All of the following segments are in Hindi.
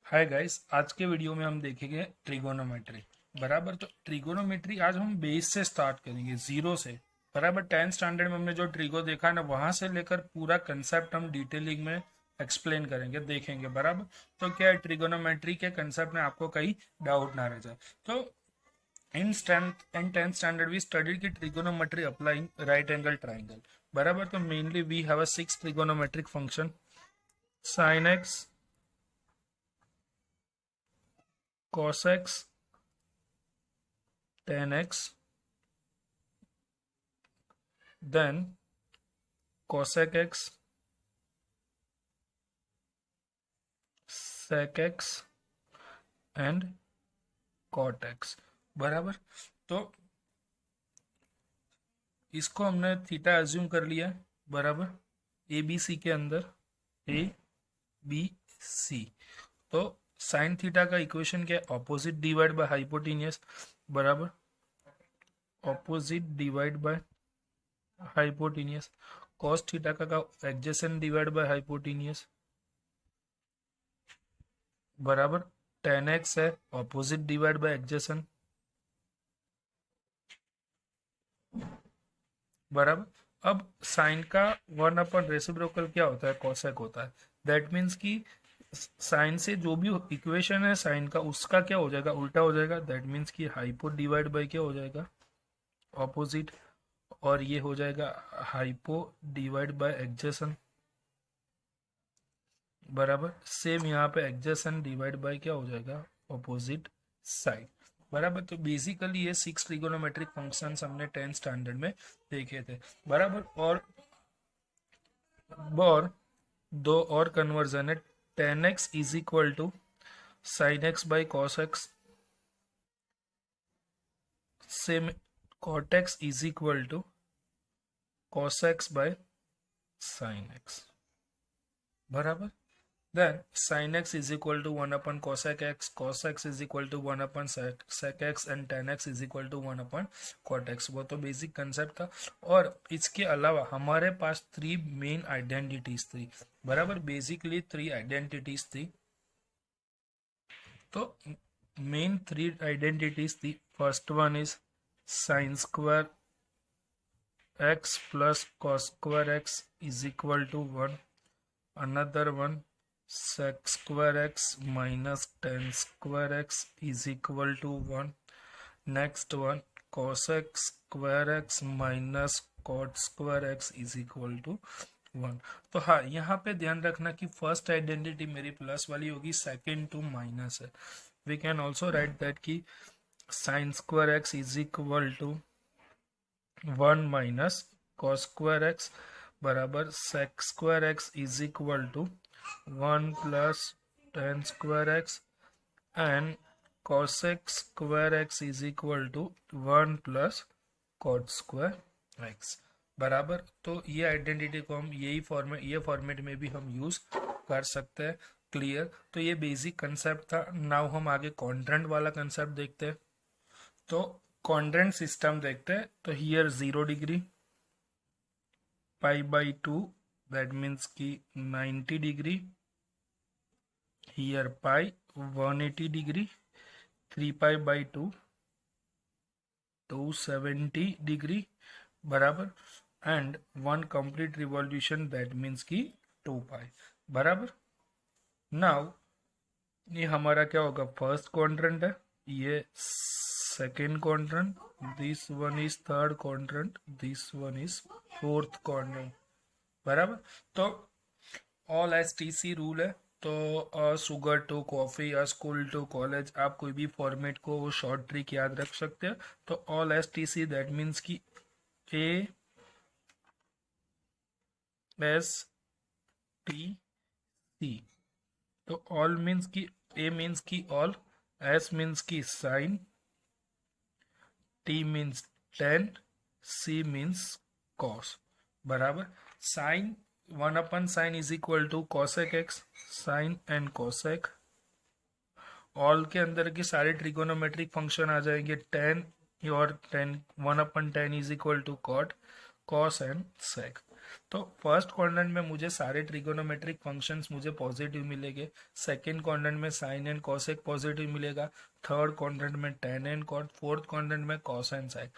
हाय गाइस, आज के वीडियो में हम देखेंगे ट्रिगोनोमेट्री। बराबर, तो ट्रिगोनोमेट्री आज हम बेस से स्टार्ट करेंगे, जीरो से। बराबर, 10th स्टैंडर्ड में हमने जो ट्रिगो देखा ना, वहां से लेकर पूरा कंसेप्ट हम डिटेलिंग में एक्सप्लेन करेंगे, देखेंगे। बराबर, तो क्या है ट्रिगोनोमेट्री के कंसेप्ट में आपको कहीं डाउट ना रह जाए। तो in 10th standard we studied की trigonometry applying right angle triangle. बराबर, तो mainly we have a 6 trigonometric function: sine x, cos x, tan x, then cosec x, sec x and cot x। बराबर, तो इसको हमने थीटा एज्यूम कर लिया। बराबर, ए बी सी के अंदर, ए बी सी। तो साइन थीटा का इक्वेशन क्या है? Opposite divide by hypotenuse. बराबर, opposite divide by hypotenuse. Cos theta का एडजेसेंट डिवाइड बाय हाइपोटेनियस। बराबर, tan x है ऑपोजिट डिवाइड बाय एडजेसेंट। बराबर, अब साइन का 1 अपन रेसिप्रोकल क्या होता है? कॉसेक होता है। दैट मीन्स कि साइन से जो भी इक्वेशन है साइन का, उसका क्या हो जाएगा? उल्टा हो जाएगा। दैट मीन्स कि हाइपो डिवाइड बाय क्या हो जाएगा? ऑपोजिट। और ये हो जाएगा हाइपो डिवाइड बाय एडजेसेंट। बराबर, सेम यहाँ पे एडजेसेंट डिवाइड बाय क्या हो जाएगा? Opposite side. बराबर, तो बेसिकली ये 6 ट्रिगोनोमेट्रिक फंक्शंस हमने 10th स्टैंडर्ड में देखे थे। बराबर, और दो और कन्वर्जन है। Tan x is equal to sine x by cos x, same cot x is equal to cos x by sine x. बराबर, then sin x is equal to 1 upon cosec x, cos x is equal to 1 upon sec x and tan x is equal to 1 upon cot x। वो तो बेसिक कंसेप्ट था। और इसके अलावा हमारे पास 3 मेन आइडेंटिटीज थी। बराबर, बेसिकली 3 आइडेंटिटीज थी। तो मेन 3 आइडेंटिटीज थी। First one is sine square x plus cos square x is equal to 1. Another one, sec square x minus tan square x is equal to 1. Next one, cosec square x minus cot square x is equal to 1। तो हाँ, यहाँ पे ध्यान रखना कि फर्स्ट आइडेंटिटी मेरी प्लस वाली होगी, सेकेंड टू माइनस है। We can also write that कि sine square x is equal to 1 minus cos square x, बराबर sec square x is equal to 1 plus tan square x and cosec square x is equal to 1 plus cot square x. बराबर, तो ये आइडेंटिटी को हम ये फॉर्मेट में भी हम यूज कर सकते हैं। क्लियर, तो ये बेसिक कंसेप्ट था। नाउ हम आगे क्वाड्रेंट वाला कंसेप्ट देखते हैं। तो क्वाड्रेंट सिस्टम देखते हैं। तो here 0 degree, pi by 2, that means की 90 degree. Here pi 180 degree, 3 pi by 2 270 degree. बराबर, and 1 complete revolution, that means की 2 पाई। बराबर, नाउ ये हमारा क्या होगा? फर्स्ट क्वाड्रेंट है, ये second quadrant, this one is third quadrant, this one is fourth quadrant. बराबर, तो all S T C rule है। तो शुगर टू कॉफी या स्कूल टू कॉलेज, आप कोई भी फॉर्मेट को शॉर्ट ट्रिक याद रख सकते हैं। तो all S T C that means की ए एस टी सी। तो ऑल मीन्स की ए मीन्स की ऑल, एस मीन्स की sine, T means tan, C means cos. बराबर, sine 1 upon sine is equal to cosec x, sine and cosec. All के अंदर के सारे ट्रिगोनोमेट्रिक फंक्शन आ जाएंगे। टेन और tan, 1 upon tan is equal to cot, cos and sec. तो फर्स्ट क्वाड्रेंट में मुझे सारे ट्रिगोनोमेट्रिक फंक्शंस मुझे पॉजिटिव मिलेंगे, सेकंड क्वाड्रेंट में साइन एंड कॉसेक पॉजिटिव मिलेगा, थर्ड क्वाड्रेंट में tan and cot, fourth quadrant में कॉस एंड साइन।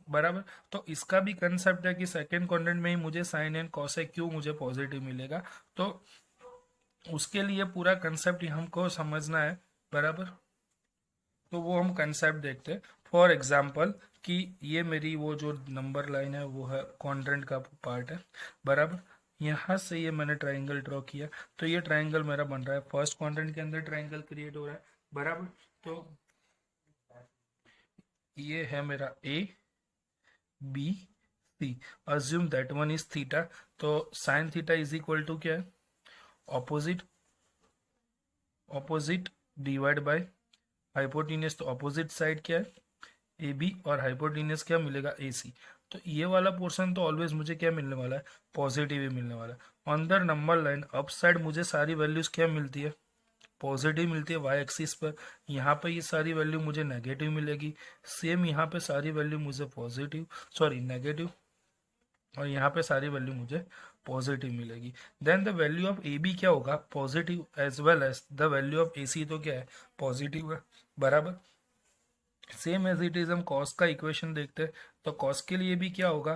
बराबर। तो इसका भी कंसेप्ट है कि सेकंड क्वाड्रेंट में ही मुझे साइन एंड कॉसेक क्यों मुझे पॉजिटिव मिलेगा, तो उसके लिए पूरा कंसेप्ट हमको समझना है। बराबर। तो वो हम कंसेप्ट देखते हैं। फॉर एग्जाम्पल कि ये मेरी वो जो नंबर लाइन है वो है क्वाड्रेंट का पार्ट है। बराबर। यहाँ से ये मैंने ट्राइंगल ड्रॉ किया, तो ये ट्राइंगल मेरा बन रहा है, फर्स्ट क्वाड्रेंट के अंदर ट्राइंगल क्रिएट हो रहा है। बराबर। तो ये है मेरा A B C, assume that one is theta. तो sine theta is equal to क्या है, opposite, opposite divide by hypotenuse. तो ऑपोजिट साइड क्या है, ए बी, और हाइपोटेन्यूज क्या मिलेगा, ए सी। तो ये वाला पोर्शन तो ऑलवेज मुझे क्या मिलने वाला है, पॉजिटिव ही मिलने वाला है। On the number line up side मुझे सारी वैल्यूज क्या मिलती है, पॉजिटिव मिलती है वाई एक्सिस पर। यहाँ पे ये सारी वैल्यू मुझे नेगेटिव मिलेगी, सेम यहाँ पे सारी वैल्यू मुझे पॉजिटिव, सॉरी नेगेटिव, और यहाँ पे सारी वैल्यू मुझे पॉजिटिव मिलेगी। Then the value of A B क्या होगा, positive, as well as the value of A C तो क्या है, पॉजिटिव है। बराबर। सेम एज इट इज हम कॉस का इक्वेशन देखते हैं, तो कॉस के लिए भी क्या होगा,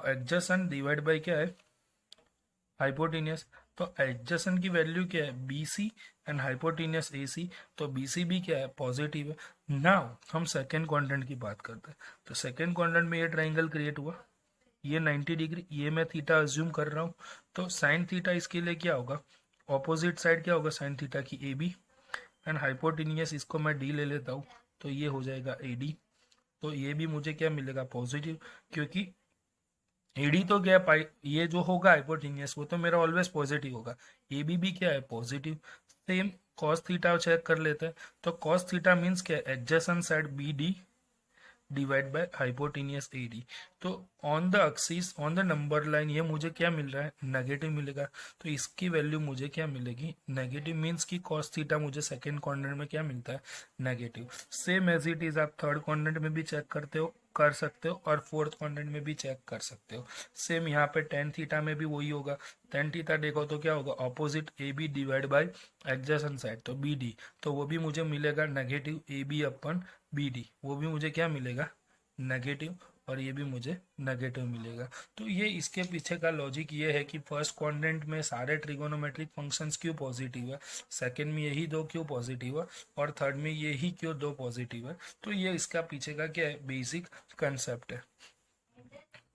एडजसेंट डिवाइड बाय क्या है, हाइपोटेनियस। तो एडजसेंट की वैल्यू क्या है, B C, and hypotenuse A C. तो बी सी भी क्या है, पॉजिटिव है। नाउ हम सेकेंड क्वाड्रेंट की बात करते हैं। तो सेकेंड क्वाड्रेंट में ये ट्राइंगल क्रिएट हुआ, ये 90 डिग्री, ये मैं थीटा अज्यूम कर रहा हूँ। तो साइन थीटा इसके लिए क्या होगा, ऑपोजिट साइड क्या होगा साइन थीटा की, ए बी, एंड हाइपोटेनियस इसको मैं डी ले लेता हूँ, तो ये हो जाएगा ए डी। तो ये भी मुझे क्या मिलेगा, पॉजिटिव, क्योंकि एडी तो क्या है, पाई, ये जो होगा हाइपोटेनियस वो तो मेरा ऑलवेज पॉजिटिव होगा, ए बी भी क्या है, positive. Same cos theta check कर लेते हैं। तो कॉस थीटा मीन्स क्या है, adjacent side B D divide by hypotenuse A D. तो on the axis, on the number line ये मुझे क्या मिल रहा है, नेगेटिव मिलेगा। तो इसकी वैल्यू मुझे क्या मिलेगी, नेगेटिव, मीन्स की कॉस थीटा मुझे सेकंड क्वाड्रेंट में क्या मिलता है, negative. Same as it is आप थर्ड क्वाड्रेंट में भी चेक करते हो, कर सकते हो, और फोर्थ क्वाड्रेंट में भी चेक कर सकते हो। सेम यहाँ पे टेन थीटा में भी वही होगा। टेन थीटा देखो तो क्या होगा, opposite A B divide by adjacent side, तो बी डी। तो वो भी मुझे मिलेगा negative A B upon B D, वो भी मुझे क्या मिलेगा, नेगेटिव, और ये भी मुझे नेगेटिव मिलेगा। तो ये इसके पीछे का लॉजिक ये है कि फर्स्ट क्वाड्रेंट में सारे ट्रिगोनोमेट्रिक फंक्शंस क्यों पॉजिटिव है, सेकंड में यही दो क्यों पॉजिटिव है, और थर्ड में यही क्यों दो पॉजिटिव है। तो ये इसका पीछे का क्या है, बेसिक कंसेप्ट है।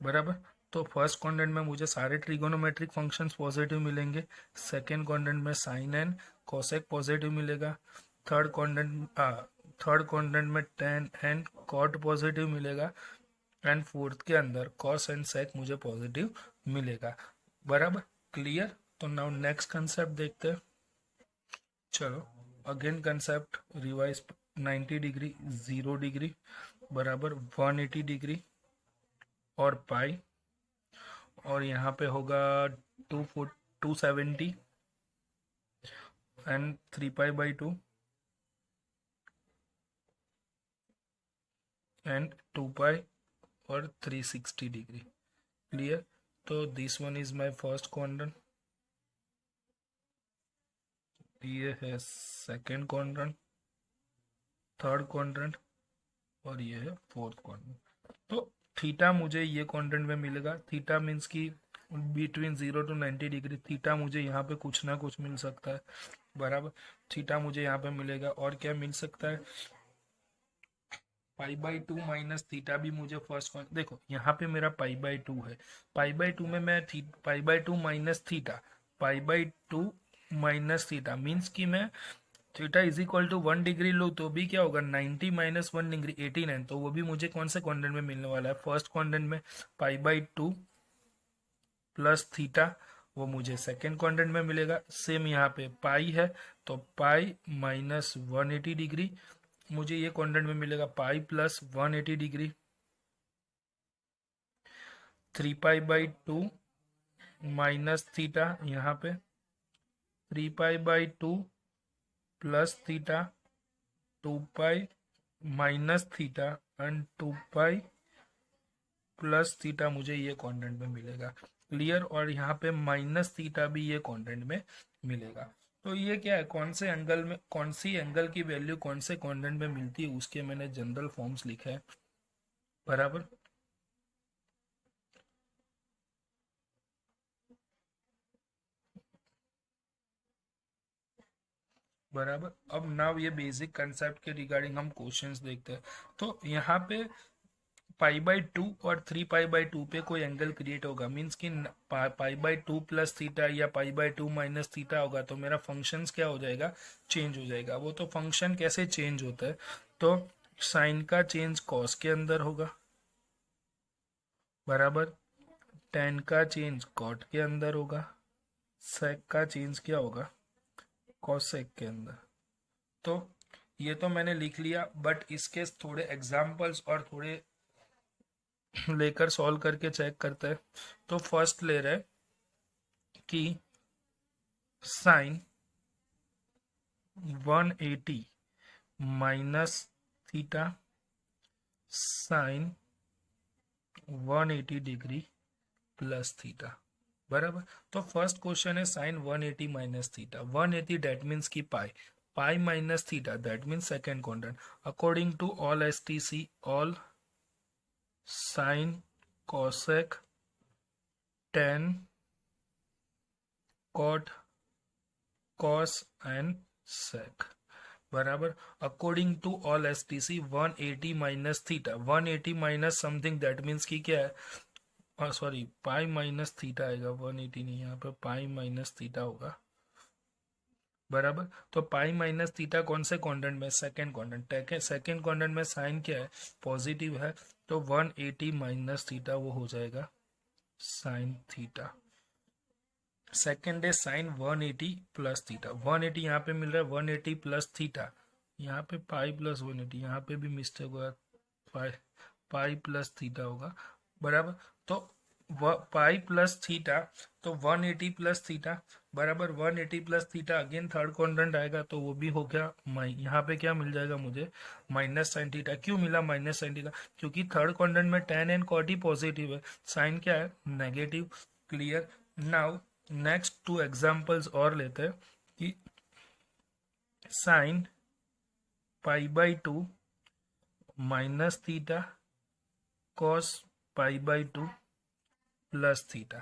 बराबर। तो फर्स्ट क्वाड्रेंट में मुझे सारे ट्रिगोनोमेट्रिक फंक्शंस पॉजिटिव मिलेंगे, सेकंड क्वाड्रेंट में साइन एंड कोसेक पॉजिटिव मिलेगा, थर्ड क्वाड्रेंट थर्ड क्वाड्रेंट में टेन एंड कॉट पॉजिटिव मिलेगा, एंड फोर्थ के अंदर कॉस एंड सेक मुझे पॉजिटिव मिलेगा। बराबर। क्लियर। तो नाउ नेक्स्ट कंसेप्ट देखते हैं। चलो again concept revise, 90 degree, 0 degree, बराबर 180 डिग्री, और पाई, और यहाँ पे होगा 270 एंड 3 पाई/2 एंड 2 पाई, और 360 डिग्री। क्लियर। तो this one is my first quadrant, ये है सेकंड क्वाड्रेंट, थर्ड क्वाड्रेंट, और ये है फोर्थ क्वाड्रेंट। तो थीटा मुझे ये क्वाड्रेंट में मिलेगा, थीटा मीन्स की बिटवीन 0 to 90 डिग्री, थीटा मुझे यहाँ पे कुछ ना कुछ मिल सकता है। बराबर। थीटा मुझे यहाँ पे मिलेगा, और क्या मिल सकता है, पाई/2 माइनस थीटा भी मुझे फर्स्ट, देखो यहाँ पे मेरा पाई/2 है, पाई/2 में मैं pi minus theta, pi minus theta means कि मैं theta is equal to 1 degree लो तो भी क्या होगा, 90 माइनस 1 डिग्री 89। तो वो भी मुझे कौन से क्वाड्रेंट में मिलने वाला है, फर्स्ट क्वाड्रेंट में। पाई/2 प्लस थीटा वो मुझे सेकेंड क्वाड्रेंट में मिलेगा। सेम यहाँ पे पाई है, तो पाई माइनस 180 डिग्री मुझे ये क्वाड्रेंट में मिलेगा, pi plus 180 degree. 3 pi minus theta, यहाँ पे 3 pi plus theta, 2 pi minus theta, and 2 pi plus theta मुझे ये क्वाड्रेंट में मिलेगा। क्लियर। और यहाँ पे माइनस थीटा भी ये क्वाड्रेंट में मिलेगा। तो ये क्या है, कौन से एंगल में, कौन सी एंगल की वैल्यू कौन से क्वाड्रेंट में मिलती है, उसके मैंने जनरल फॉर्म्स लिखा है। बराबर। बराबर। अब नाउ ये बेसिक कंसेप्ट के रिगार्डिंग हम क्वेश्चंस देखते हैं। तो यहाँ पे π/2 और 3π/2 पे कोई एंगल क्रिएट होगा, मीन्स कि π/2 प्लस थीटा या π/2 माइनस थीटा होगा, तो मेरा फंक्शंस क्या हो जाएगा, चेंज हो जाएगा। वो तो फंक्शन कैसे चेंज होता है, तो साइन का चेंज कॉस के अंदर होगा, बराबर। टेन का चेंज कॉट के अंदर होगा, सेक का चेंज क्या होगा, कॉसेक के अंदर। तो ये तो मैंने लिख लिया, बट इसके थोड़े एग्जाम्पल्स और थोड़े लेकर सॉल्व करके चेक करते हैं। तो फर्स्ट ले रहे कि sine 180 minus theta sine 180 degree plus theta, बराबर। तो फर्स्ट क्वेश्चन है sine 180 minus theta, 180 that means की pi, pi minus theta that means second quadrant. According to all STC, all sine cosec tan cot cos and sec, बराबर। According to all STC 180 minus theta, 180 minus something that means की क्या है, सॉरी पाई माइनस थीटा आएगा, 180 नहीं, यहाँ पे पाई माइनस थीटा होगा, बराबर। तो पाई माइनस थीटा कौन से क्वाड्रेंट में, सेकंड क्वाड्रेंट। सेकंड क्वाड्रेंट में साइन क्या है, पॉजिटिव है, तो 180 माइनस थीटा वो हो जाएगा साइन थीटा। सेकेंड है साइन 180 प्लस थीटा, 180 यहाँ पे मिल रहा है, 180 प्लस थीटा, यहाँ पे पाई प्लस 180, यहाँ पे भी मिस्टेक हुआ, पाई पाई प्लस थीटा होगा, बराबर। तो पाई प्लस थीटा, तो 180 प्लस थीटा, बराबर। 180 plus theta again third quadrant आएगा, तो वो भी हो गया यहाँ पे क्या मिल जाएगा मुझे, माइनस साइन थीटा। क्यों मिला माइनस साइन थीटा, क्योंकि थर्ड क्वाड्रेंट में टेन एंड कॉट ही पॉजिटिव है, साइन क्या है, negative. Clear. Now next two examples और लेते हैं कि sine π/2 minus theta cos π/2 plus theta,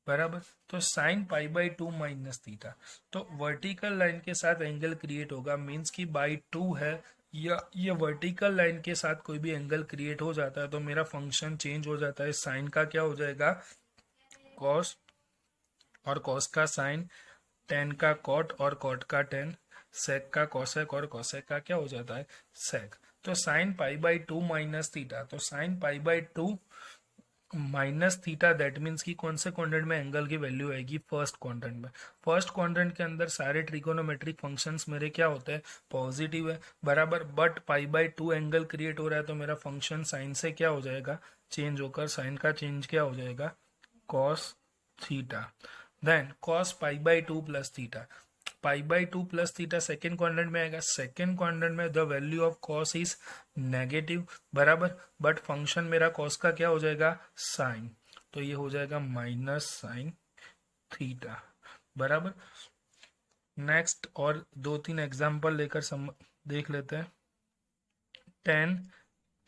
बराबर। तो साइन π/2 माइनस थीटा, तो वर्टिकल लाइन के साथ एंगल क्रिएट होगा, मीन्स कि बाई 2 है, या ये वर्टिकल लाइन के साथ कोई भी एंगल क्रिएट हो जाता है तो मेरा फंक्शन चेंज हो जाता है। साइन का क्या हो जाएगा, कॉस, और कॉस का साइन, टेन का कॉट और कॉट का टेन, सेक का कॉसेक और कॉसेक का क्या हो जाता है, सेक। तो साइन π/2 माइनस थीटा, तो sine π/2 minus theta that means कि कौन से क्वाड्रेंट में एंगल की वैल्यू आएगी, फर्स्ट क्वाड्रेंट में। फर्स्ट क्वाड्रेंट के अंदर सारे ट्रिगोनोमेट्रिक फंक्शंस मेरे क्या होते हैं, पॉजिटिव है, बराबर। बट π/2 एंगल क्रिएट हो रहा है, तो मेरा फंक्शन साइन से क्या हो जाएगा, चेंज होकर साइन का चेंज क्या हो जाएगा, cos theta. Then cos π/2 plus theta, π/2 plus theta second quadrant में आएगा, सेकेंड क्वाड्रेंट में the value of cos is negative, बराबर। बट फंक्शन मेरा कॉस का क्या हो जाएगा, साइन, तो ये हो जाएगा माइनस साइन थीटा, बराबर। नेक्स्ट और दो तीन एग्जाम्पल लेकर देख लेते हैं। टेन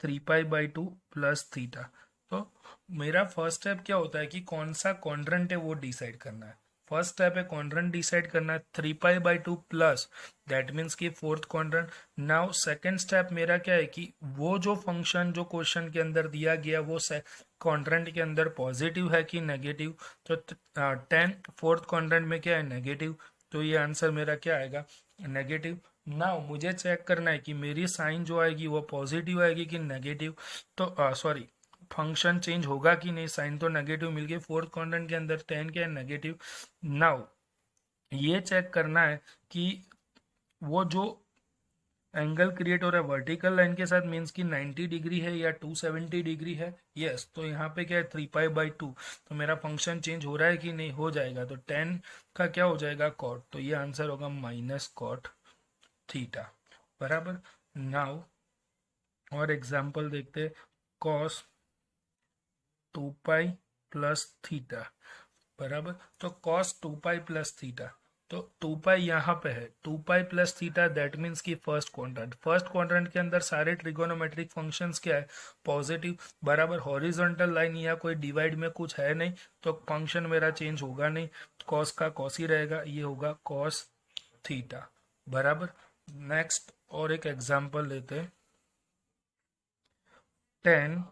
3π/2 प्लस थीटा, तो मेरा फर्स्ट स्टेप क्या होता है कि कौन सा क्वाड्रेंट है वो डिसाइड करना है। फर्स्ट स्टेप है क्वाड्रेंट डिसाइड करना है, 3π/2 प्लस दैट मीन्स कि fourth quadrant. Now second step मेरा क्या है कि वो जो फंक्शन जो क्वेश्चन के अंदर दिया गया वो क्वाड्रेंट के अंदर पॉजिटिव है कि नेगेटिव, तो टेन फोर्थ क्वाड्रेंट में क्या है, नेगेटिव, तो ये आंसर मेरा क्या आएगा, नेगेटिव। नाउ मुझे चेक करना है कि मेरी साइन जो आएगी वो पॉजिटिव आएगी कि नेगेटिव, तो सॉरी फंक्शन चेंज होगा कि नहीं, साइन तो नेगेटिव मिल गई फोर्थ क्वाड्रेंट के अंदर, टेन क्या है, नेगेटिव। नाउ ये चेक करना है कि वो जो एंगल क्रिएट हो रहा है वर्टिकल लाइन के साथ मीन्स कि 90 डिग्री है या 270 डिग्री है, यस। तो यहाँ पे क्या है, 3π/2, तो मेरा फंक्शन चेंज हो रहा है कि नहीं, हो जाएगा, तो 10 का क्या हो जाएगा, कॉट, तो ये आंसर होगा माइनस कॉट थीटा, बराबर। नाउ और एग्जाम्पल देखते, कॉस 2π प्लस थीटा बराबर। तो कॉस 2 पाई प्लस थीटा, तो 2 पाई यहाँ पे है, 2 pi plus theta, that means कि फर्स्ट क्वाड्रेंट के अंदर सारे ट्रिगोनोमेट्रिक फंक्शंस क्या है, पॉजिटिव बराबर। हॉरिजॉन्टल लाइन या कोई डिवाइड में कुछ है नहीं, तो फंक्शन मेरा चेंज होगा नहीं, कॉस का कॉस ही रहेगा, ये होगा कॉस थीटा बराबर। नेक्स्ट और एक एग्जांपल लेते हैं, tan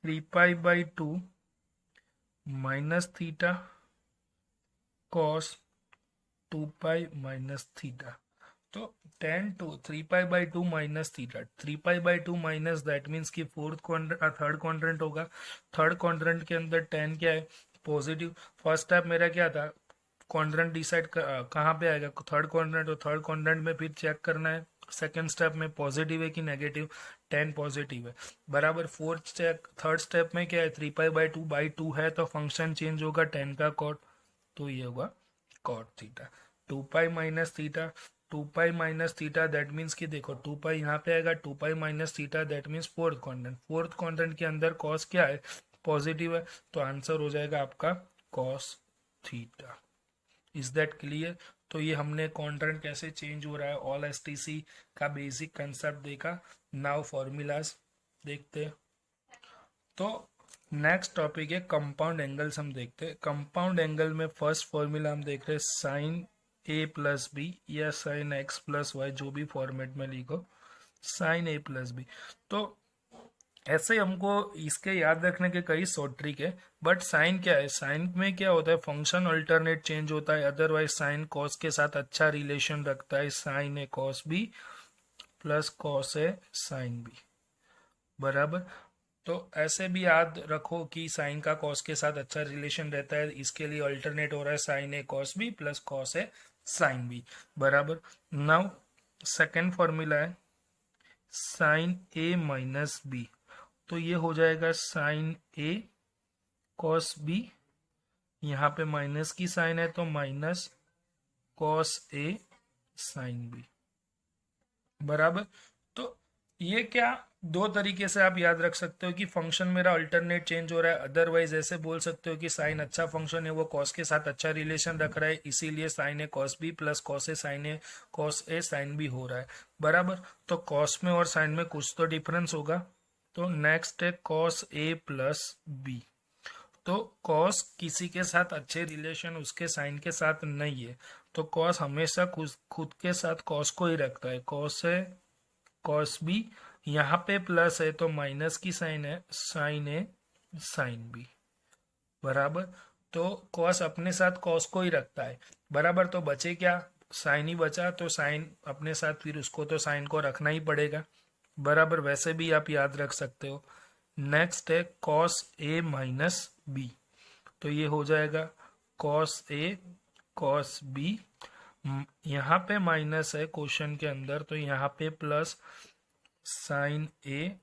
3 pi by 2 minus theta cos 2 pi minus theta. तो tan to 3 pi by 2 minus theta, 3 pi by 2 minus, that means कि थर्ड क्वाड्रेंट होगा। थर्ड क्वाड्रेंट के अंदर टेन क्या है, पॉजिटिव। फर्स्ट स्टेप मेरा क्या था, क्वाड्रेंट डिसाइड कहाँ पे आएगा, थर्ड क्वाड्रेंट, तो थर्ड क्वाड्रेंट में फिर चेक करना है सेकेंड स्टेप में पॉजिटिव है कि नेगेटिव, टेन पॉजिटिव है बराबर। फोर्थ स्टेप, थर्ड स्टेप में क्या है, 3 पाई बाई 2 है, तो फंक्शन चेंज होगा टेन का कॉट, तो ये होगा cot theta. 2 pi minus theta, 2 pi minus theta, that means कि देखो 2 पाई यहाँ पे आएगा, 2 pi minus theta, that means fourth quadrant के अंदर कॉस क्या है, पॉजिटिव है, तो आंसर हो जाएगा आपका cos theta. Is that clear. तो ये हमने क्वाड्रेंट कैसे चेंज हो रहा है, ऑल एसटीसी का बेसिक कंसेप्ट देखा। नाउ फॉर्मूलाज देखते हैं। तो नेक्स्ट टॉपिक है कंपाउंड एंगल्स, हम देखते हैं। कंपाउंड एंगल में फर्स्ट फॉर्मूला हम देख रहे हैं साइन ए प्लस बी या साइन एक्स प्लस वाई, जो भी फॉर्मेट में लिखो, साइन ए प्लस बी। तो ऐसे हमको इसके याद रखने के कई शॉर्ट ट्रिक है, बट साइन क्या है, साइन में क्या होता है, फंक्शन अल्टरनेट चेंज होता है, अदरवाइज साइन कॉस के साथ अच्छा रिलेशन रखता है, sine A cos B plus cos A sine B बराबर। तो ऐसे भी याद रखो कि साइन का कॉस के साथ अच्छा रिलेशन रहता है, इसके लिए अल्टरनेट हो रहा है sine A cos B plus cos A sine B बराबर। नाउ सेकेंड फॉर्मूला है साइन ए माइनस बी, तो ये हो जाएगा साइन ए कॉस बी, यहाँ पे माइनस की साइन है तो minus cos A sine B बराबर। तो ये क्या, दो तरीके से आप याद रख सकते हो कि फंक्शन मेरा अल्टरनेट चेंज हो रहा है, अदरवाइज ऐसे बोल सकते हो कि साइन अच्छा फंक्शन है, वो कॉस के साथ अच्छा रिलेशन रख रहा है, इसीलिए sign A cos B plus cos A sine B हो रहा है बराबर। तो कॉस में और साइन में कुछ तो डिफरेंस होगा। तो नेक्स्ट है कॉस ए प्लस बी, तो कॉस किसी के साथ अच्छे रिलेशन उसके साइन के साथ नहीं है, तो कॉस हमेशा खुद के साथ कॉस को ही रखता है, कॉस है कॉस बी, यहाँ पे प्लस है तो माइनस की साइन है, साइन ए साइन बी बराबर। तो कॉस अपने साथ कॉस को ही रखता है बराबर, तो बचे क्या, साइन ही बचा, तो साइन अपने साथ फिर उसको तो साइन को रखना ही पड़ेगा बराबर, वैसे भी आप याद रख सकते हो। नेक्स्ट है कॉस ए माइनस बी, तो ये हो जाएगा कॉस ए कॉस बी, यहाँ पे माइनस है क्वेश्चन के अंदर, तो यहाँ पे plus sine A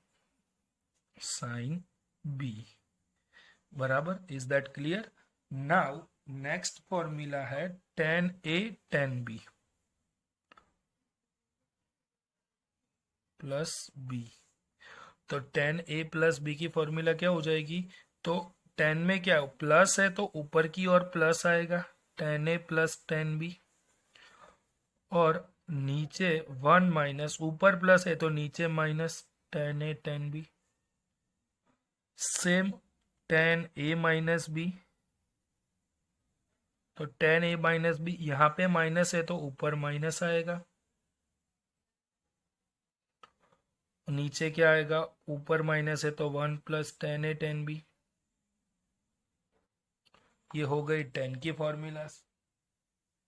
sine B बराबर। Is that clear. Now next formula है tan A tan B plus B, तो टेन ए प्लस बी की फॉर्मूला क्या हो जाएगी, तो टेन में क्या प्लस है तो ऊपर की ओर प्लस आएगा, ten A plus tan B, और नीचे वन माइनस, ऊपर प्लस है तो नीचे minus, tan A tan B. Same ten A minus B, तो टेन ए माइनस बी, यहाँ पे माइनस है तो ऊपर माइनस आएगा, नीचे क्या आएगा, ऊपर माइनस है तो one plus tan A tan B. ये हो गई टेन की फॉर्मूलाज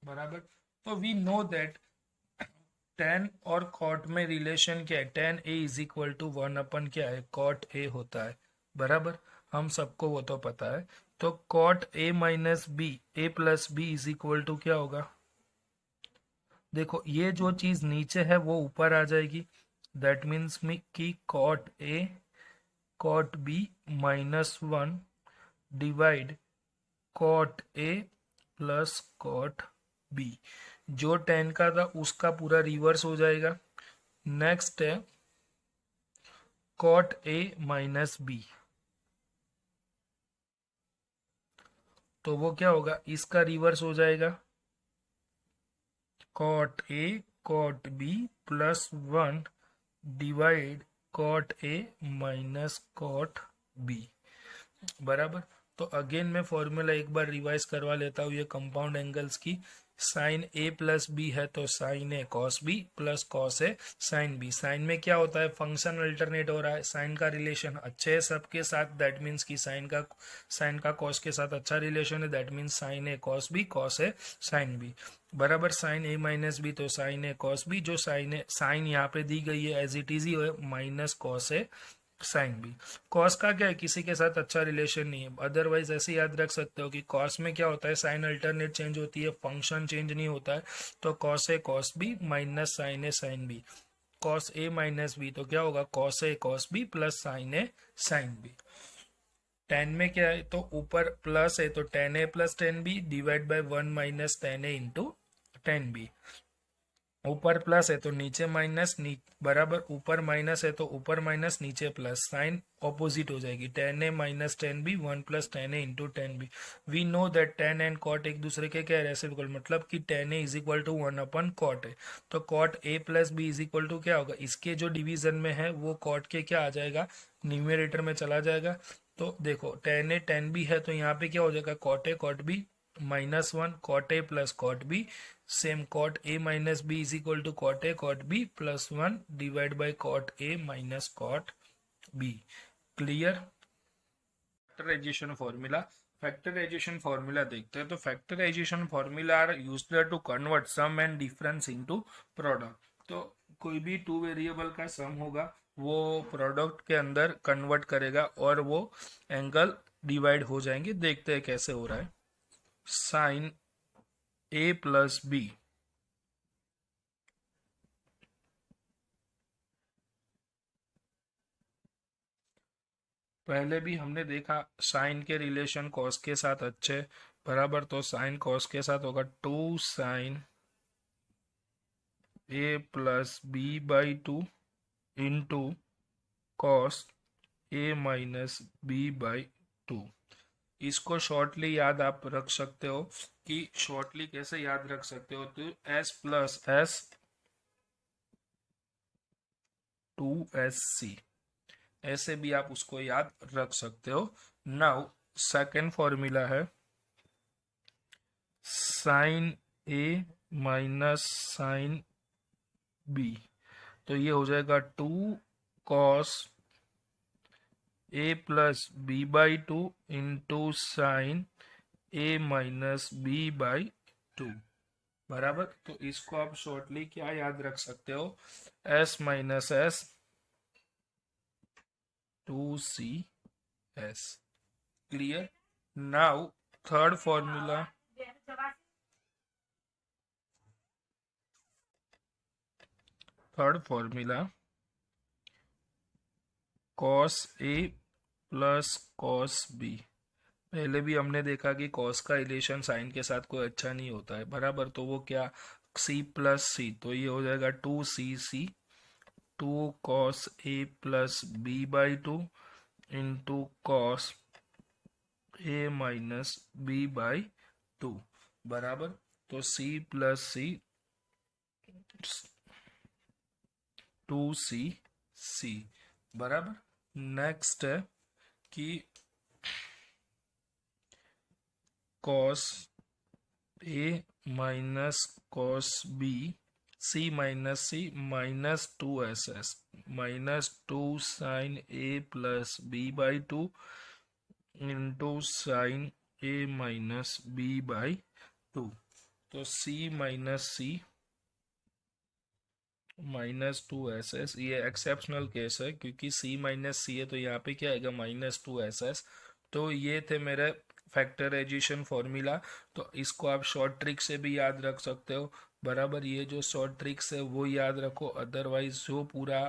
बराबर। तो वी नो दैट टेन और कॉट में रिलेशन क्या है, tan A is equal to one upon क्या है, कॉट ए होता है बराबर, हम सबको वो तो पता है। तो cot A minus B, A plus B is equal to क्या होगा, देखो ये जो चीज नीचे है वो ऊपर आ जाएगी, दैट मीन्स मी कि cot B minus one divide cot A plus cot B, जो टेन का था उसका पूरा रिवर्स हो जाएगा। नेक्स्ट है कॉट ए माइनस बी, तो वो क्या होगा, इसका रिवर्स हो जाएगा, cot A cot B plus 1 divide cot A minus cot B, बराबर। तो अगेन मैं फॉर्मूला एक बार रिवाइज करवा लेता हूँ ये कंपाउंड एंगल्स की। साइन ए प्लस बी है तो sine A cos B plus cos A sine B. Sign में क्या होता है, फंक्शन अल्टरनेट हो रहा है, साइन का रिलेशन अच्छे है सबके साथ, दैट मीन्स कि साइन का कॉस के साथ अच्छा रिलेशन है, that means sine A cos A sine B, बराबर। साइन ए माइनस बी तो साइन ए कॉस बी, जो साइन यहाँ पे दी गई है एज इट इज ही है, minus cos A sine B. Cos का क्या है, किसी के साथ अच्छा रिलेशन नहीं है, अदरवाइज ऐसे याद रख सकते हो कि कॉस में क्या होता है, साइन अल्टरनेट चेंज होती है, फंक्शन चेंज नहीं होता है। तो cos A cos B minus sine A sine B, cos A minus B तो क्या होगा, cos A cos B plus sine A sine B. Tan में क्या है, तो ऊपर प्लस है तो tan A plus tan B divide by 1 minus tan A into tan B. ऊपर प्लस है तो नीचे माइनस, बराबर, ऊपर माइनस है तो ऊपर माइनस नीचे प्लस, साइन ऑपोजिट हो जाएगी, tan A minus tan B 1 plus tan A into tan B. We know that tan and cot एक दूसरे के क्या रेसिप्रोकल, मतलब कि tan A is equal to 1 upon cot है, तो cot A plus B is equal to क्या होगा, इसके जो डिवीजन में है वो कॉट के क्या आ जाएगा, न्यूमरेटर में चला जाएगा। तो देखो टेन ए टेन बी है तो यहाँ पे क्या हो जाएगा, cot A cot B minus 1 cot A plus cot B, same cot A minus B is equal to cot A cot B plus 1 divide by cot A minus cot B. Clear. Factorisation formula, factorisation formula देखते हैं। तो factorisation formula are used to convert sum and difference into product. तो कोई भी टू वेरिएबल का सम होगा वो प्रोडक्ट के अंदर कन्वर्ट करेगा और वो एंगल डिवाइड हो जाएंगे। देखते हैं कैसे हो रहा है। साइन ए प्लस बी, पहले भी हमने देखा साइन के रिलेशन कॉस के साथ अच्छे, बराबर। तो साइन कॉस के साथ होगा 2 sine A plus B by 2 into cos A minus B by 2। इसको शॉर्टली याद आप रख सकते हो, कि शॉर्टली कैसे याद रख सकते हो, तो एस प्लस एस 2SC, ऐसे भी आप उसको याद रख सकते हो। नाउ सेकेंड फॉर्मूला है sine A minus sine B, तो ये हो जाएगा 2 cos A plus B by 2 into sine A minus B by 2, बराबर। तो इसको आप शॉर्टली क्या याद रख सकते हो, S minus S 2CS। Clear. Now third formula, cos A plus cos B. पहले भी हमने देखा कि कॉस का रिलेशन साइन के साथ कोई अच्छा नहीं होता है, बराबर। तो वो क्या, सी प्लस सी, तो ये हो जाएगा 2CC, 2 cos A plus B by 2 into cos A minus B by 2, बराबर। तो सी प्लस सी 2CC, बराबर। नेक्स्ट है कि cos A minus cos B, C minus C minus 2SS minus 2 sine A plus B by 2 into sine A minus B by 2। तो सी माइनस सी -2SS, ये एक्सेप्शनल केस है क्योंकि सी माइनस सी है तो यहाँ पे क्या आएगा -2SS। तो ये थे मेरे फैक्टराइजेशन फॉर्मूला। तो इसको आप शॉर्ट ट्रिक से भी याद रख सकते हो, बराबर। ये जो शॉर्ट ट्रिक्स है वो याद रखो, अदरवाइज जो पूरा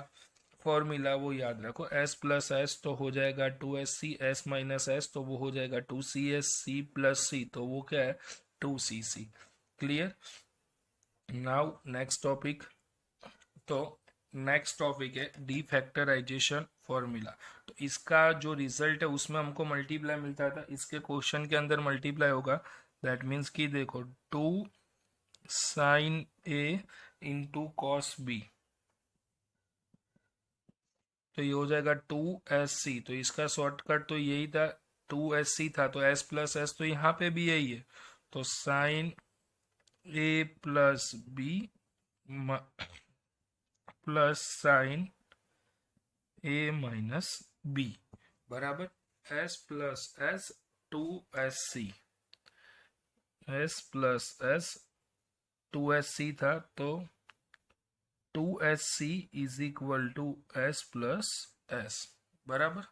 फॉर्मूला वो याद रखो। S प्लस एस तो हो जाएगा 2SC, S माइनस एस तो वो हो जाएगा 2CS, C प्लस सी तो वो क्या है 2CC। Clear. Now next topic, तो नेक्स्ट टॉपिक है डीफैक्टराइजेशन फॉर्मूला। तो इसका जो रिजल्ट है उसमें हमको मल्टीप्लाई मिलता था, इसके क्वेश्चन के अंदर मल्टीप्लाई होगा। दैट मीन्स कि देखो 2 साइन ए इंटू कॉस बी, तो ये हो जाएगा 2SC। तो इसका शॉर्टकट तो यही था, 2SC था, तो S प्लस एस तो यहाँ पे भी यही है। तो sine A plus B plus sine A minus B बराबर S plus S 2SC, S plus S 2SC था, तो 2SC is equal to S plus S बराबर।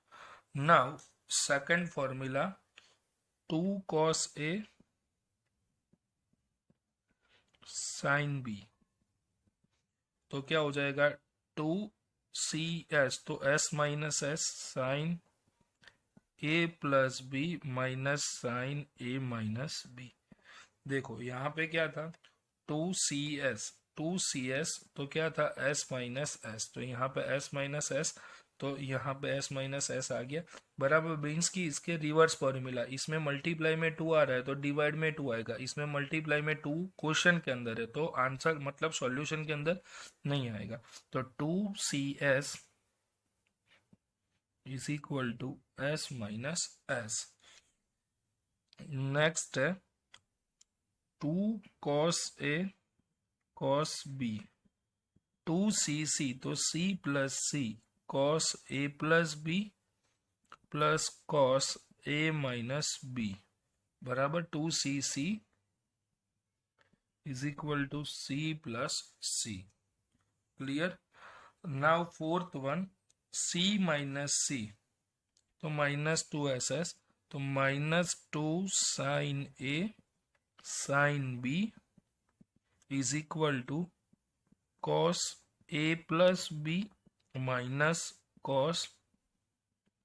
Now second formula 2 cos A sine B, तो क्या हो जाएगा 2CS, तो S minus S sine A plus B minus sine A minus B. देखो यहाँ पे क्या था 2CS, 2CS तो क्या था S माइनस एस, तो यहाँ पे S माइनस एस, तो यहाँ पे S माइनस एस आ गया बराबर। मीन्स की इसके रिवर्स फॉर्मूला, इसमें मल्टीप्लाई में 2 आ रहा है तो डिवाइड में 2 आएगा, इसमें मल्टीप्लाई में 2 क्वेश्चन के अंदर है तो आंसर मतलब सॉल्यूशन के अंदर नहीं आएगा। तो 2CS is equal to S minus S. Next है 2 cos A cos B, 2CC तो C plus C cos A plus B plus cos A minus B बराबर 2CC is equal to C plus C। Clear. Now fourth one C minus C, तो -2SS, तो -2 sine A sine B is equal to cos A plus B minus cos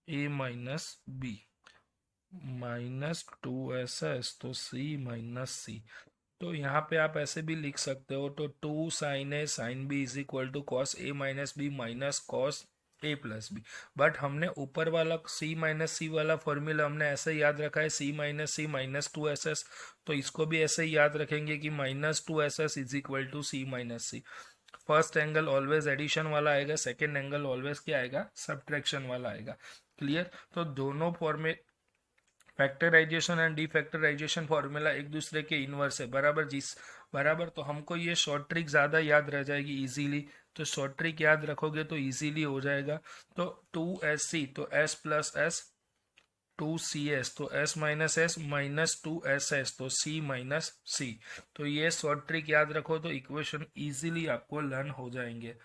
A minus B, -2SS, तो C माइनस C। तो यहाँ पे आप ऐसे भी लिख सकते हो, तो 2 sine A sine B is equal to cos A minus B minus cos A plus B. But हमने ऊपर वाला C माइनस सी वाला फॉर्मूला हमने ऐसे याद रखा है C माइनस सी -2SS, तो इसको भी ऐसे ही याद रखेंगे कि -2SS is equal to C minus C. First angle always addition वाला आएगा, सेकेंड एंगल ऑलवेज क्या आएगा, सब्ट्रैक्शन वाला आएगा। क्लियर। तो दोनों फॉर्मे फैक्टराइजेशन एंड डीफैक्टराइजेशन फॉर्मूला एक दूसरे के इनवर्स है बराबर जिस बराबर। तो हमको ये शॉर्ट ट्रिक ज़्यादा याद रह जाएगी इजीली, तो शॉर्ट ट्रिक याद रखोगे तो इजीली हो जाएगा। तो 2SC तो S प्लस एस, 2CS तो S minus S minus 2SS तो C माइनस C। तो ये शॉर्ट ट्रिक याद रखो तो इक्वेशन इजीली आपको लर्न हो जाएंगे।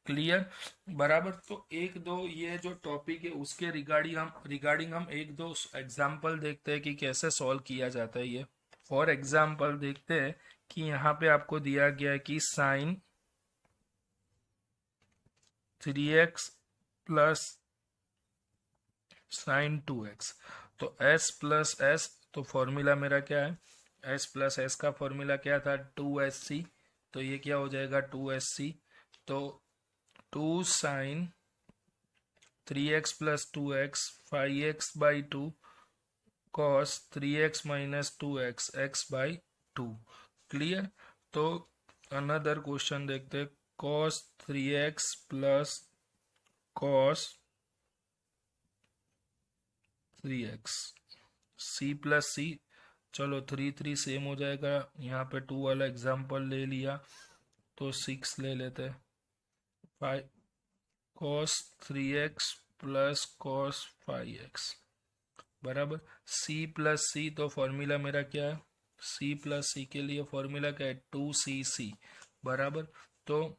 क्लियर बराबर। तो एक दो ये जो टॉपिक है उसके रिगार्डिंग हम एक दो एग्जाम्पल देखते हैं कि कैसे सॉल्व किया जाता है ये। फॉर एग्जाम्पल देखते हैं कि यहाँ पे आपको दिया गया है कि sign 3x plus sign 2x, तो S प्लस एस, तो फॉर्मूला मेरा क्या है, S प्लस एस का फॉर्मूला क्या था 2SC, तो ये क्या हो जाएगा 2SC। तो 2 sine 3x plus 2x 5x by 2 cos 3x minus 2x x by 2। Clear. तो अनदर क्वेश्चन देखते हैं, cos 3x plus cos 3x, c plus C, चलो 3 सेम हो जाएगा, यहाँ पे 2 वाला एग्जाम्पल ले लिया तो 6 ले लेते, 5 cos 3x plus cos 5x बराबर c प्लस सी। तो फॉर्मूला मेरा क्या है, c प्लस सी के लिए फॉर्मूला क्या है 2CC बराबर। तो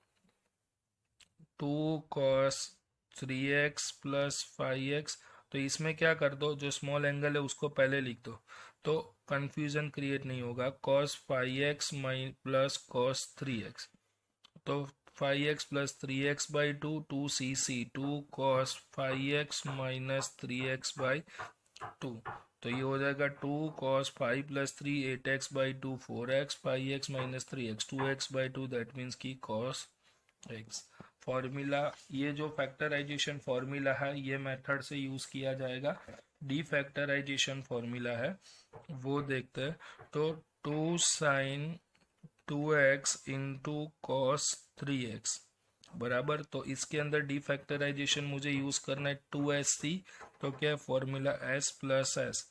2 cos 3x प्लस 5x, तो इसमें क्या कर दो, जो स्मॉल एंगल है उसको पहले लिख दो तो कंफ्यूजन क्रिएट नहीं होगा। cos 5x plus cos 3x, तो 5x plus 3x by 2 2CC 2 cos 5x minus 3x by 2, तो ये हो जाएगा 2 cos 5 plus 3 8x by 2 4x 5x minus 3x 2x by 2, that means की cos x। फॉर्मूला, ये जो फैक्टराइजेशन फॉर्मूला है ये मेथड से यूज किया जाएगा। डीफैक्टराइजेशन फॉर्मूला है वो देखते हैं। तो 2 sign 2x into cos 3x बराबर, तो इसके अंदर डीफैक्टराइजेशन मुझे यूज करना है 2sc, तो क्या है फॉर्मूला s प्लस s,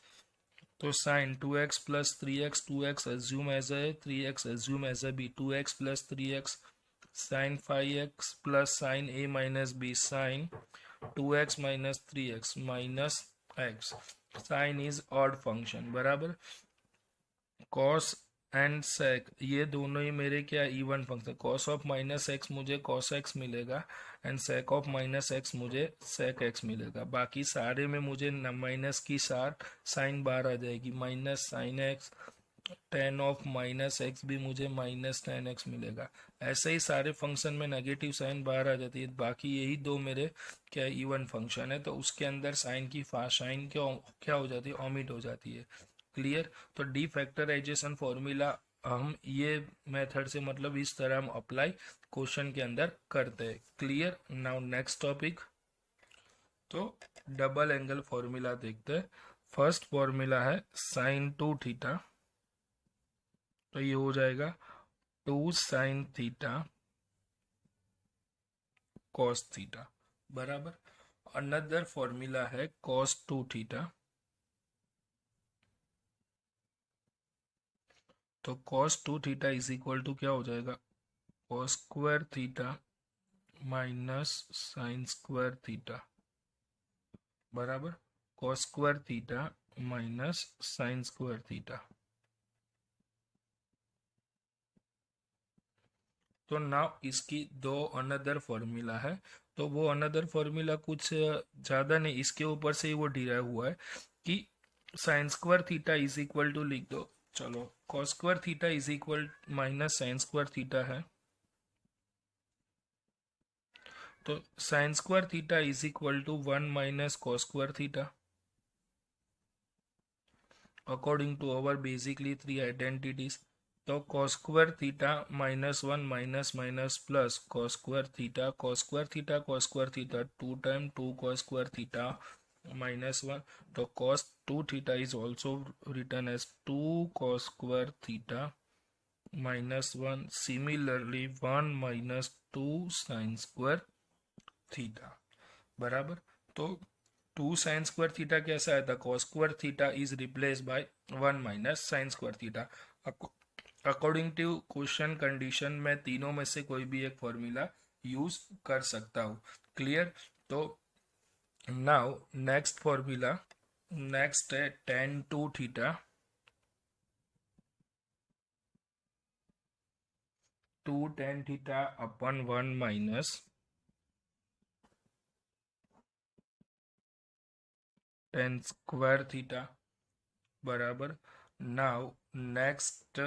तो sine 2x plus 3x, 2x assume as A 3x assume as A B, 2x plus 3x sine 5x plus sine a minus B, sine 2x minus 3x minus x, sine is odd function बराबर। कॉस एंड सेक ये दोनों ही मेरे क्या even function, cos of minus X मुझे कॉस एक्स मिलेगा and sec of minus X मुझे सेक एक्स मिलेगा। बाकी सारे में मुझे माइनस की साथ साइन बार आ जाएगी, minus sine x, ten of minus x भी मुझे माइनस टेन एक्स मिलेगा। ऐसे ही सारे फंक्शन में नेगेटिव साइन बाहर आ जाती है। बाकी यही दो मेरे क्या इवन फंक्शन है, तो उसके अंदर साइन की साइन क्या हो जाती है, ओमिट हो जाती है। क्लियर। तो डी फैक्टराइजेशन फॉर्मूला हम ये मेथड से मतलब इस तरह हम अप्लाई क्वेश्चन के अंदर करते हैं। क्लियर। नाउ नेक्स्ट टॉपिक, तो डबल एंगल फॉर्मूला देखते हैं। फर्स्ट फॉर्मूला है साइन 2 थीटा, तो ये हो जाएगा 2 साइन थीटा कॉस थीटा बराबर। अनदर फॉर्मूला है कॉस 2 थीटा, तो cos 2 theta is equal to क्या हो जाएगा, cos square theta minus sine square theta बराबर, cos square theta minus sine square theta. तो नाउ इसकी दो अनदर फॉर्मूला है, तो वो अनदर फॉर्मूला कुछ ज़्यादा नहीं, इसके ऊपर से ही वो डिराइव हुआ है कि sine square theta is equal to लिख दो, चलो cos square theta is equal minus sine square theta है, तो sine square theta is equal to 1 minus cos square theta according to our basically 3 identities. तो cos square theta minus 1 minus minus plus cos square theta, cos square theta cos square theta 2 time 2 cos square theta minus 1, तो cos 2 theta is also written as 2 cos square theta minus 1, similarly 1 minus 2 sine square theta बराबर। तो 2 साइन स्क्वायर थीटा कैसा आया था, cos square theta is replace by 1 minus sine square theta. According to question condition में तीनों में से कोई भी एक फॉर्मूला यूज कर सकता हूँ। क्लियर। तो नाउ नेक्स्ट फॉर्मूला, नेक्स्ट है tan 2 theta, 2 tan theta upon 1 minus tan square theta बराबर। नाउ नेक्स्ट,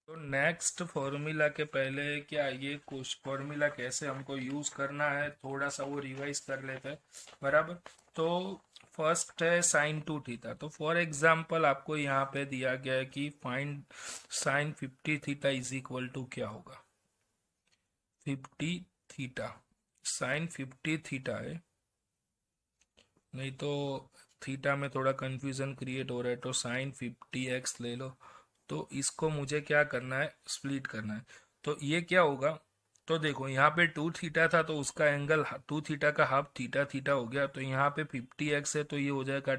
तो नेक्स्ट फॉर्मूला के पहले क्या ये कुछ फॉर्मूला कैसे हमको यूज करना है थोड़ा सा वो रिवाइज कर लेते हैं बराबर। तो फर्स्ट है साइन 2 थीटा, तो फॉर एग्जांपल आपको यहाँ पे दिया गया है कि find sine 50 theta is equal to क्या होगा, 50 थीटा, साइन 50 थीटा है, नहीं तो थीटा में थोड़ा कंफ्यूजन क्रिएट हो रहा है, तो साइन 50x ले लो। तो इसको मुझे क्या करना है, स्प्लिट करना है। तो ये क्या होगा, तो देखो यहाँ पे 2 थीटा था तो उसका एंगल 2 थीटा का हाफ थीटा थीटा हो गया, तो यहाँ पे 50x है तो ये हो जाएगा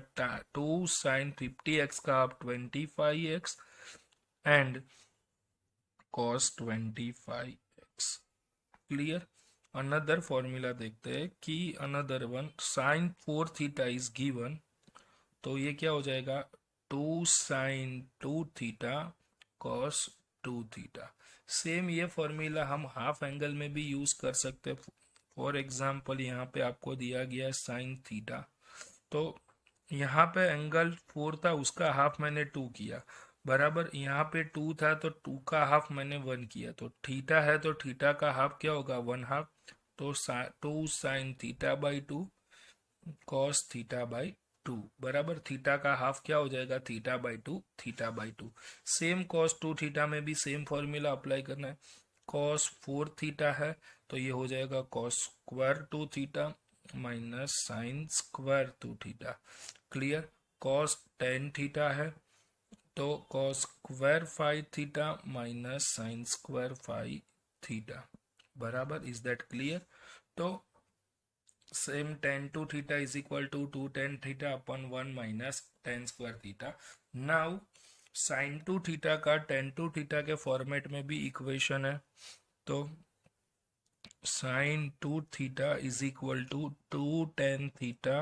2 साइन 50x का half 25x and cos 25x। Clear. Another formula देखते हैं कि another one sine 4 theta is given, तो ये क्या हो जाएगा 2 sine 2 theta cos 2 theta. Same ये फॉर्मूला हम हाफ एंगल में भी यूज कर सकते हैं। फॉर एग्जांपल यहाँ पे आपको दिया गया है साइन थीटा, तो यहाँ पे एंगल 4 था उसका हाफ मैंने 2 किया बराबर, यहाँ पे 2 था तो 2 का हाफ मैंने 1 किया, तो थीटा है तो थीटा का हाफ क्या होगा 1 हाफ, तो 2 sine theta by 2 cos theta by 2 बराबर, थीटा का हाफ क्या हो जाएगा theta by 2 theta by 2। Same cos 2 theta में भी सेम फॉर्मूला अप्लाई करना है। कॉस 4 थीटा है तो ये हो जाएगा cos square 2 theta minus sine square 2 theta. Clear. Cos 10 theta है तो cos square 5 theta minus sine square 5 theta. बराबर। Is that clear? तो same tan 2 theta is equal to 2 tan theta upon 1 minus tan square theta. Now sin 2 theta का tan 2 थीटा के फॉर्मेट में भी इक्वेशन है, तो sin 2 theta is equal to 2 tan theta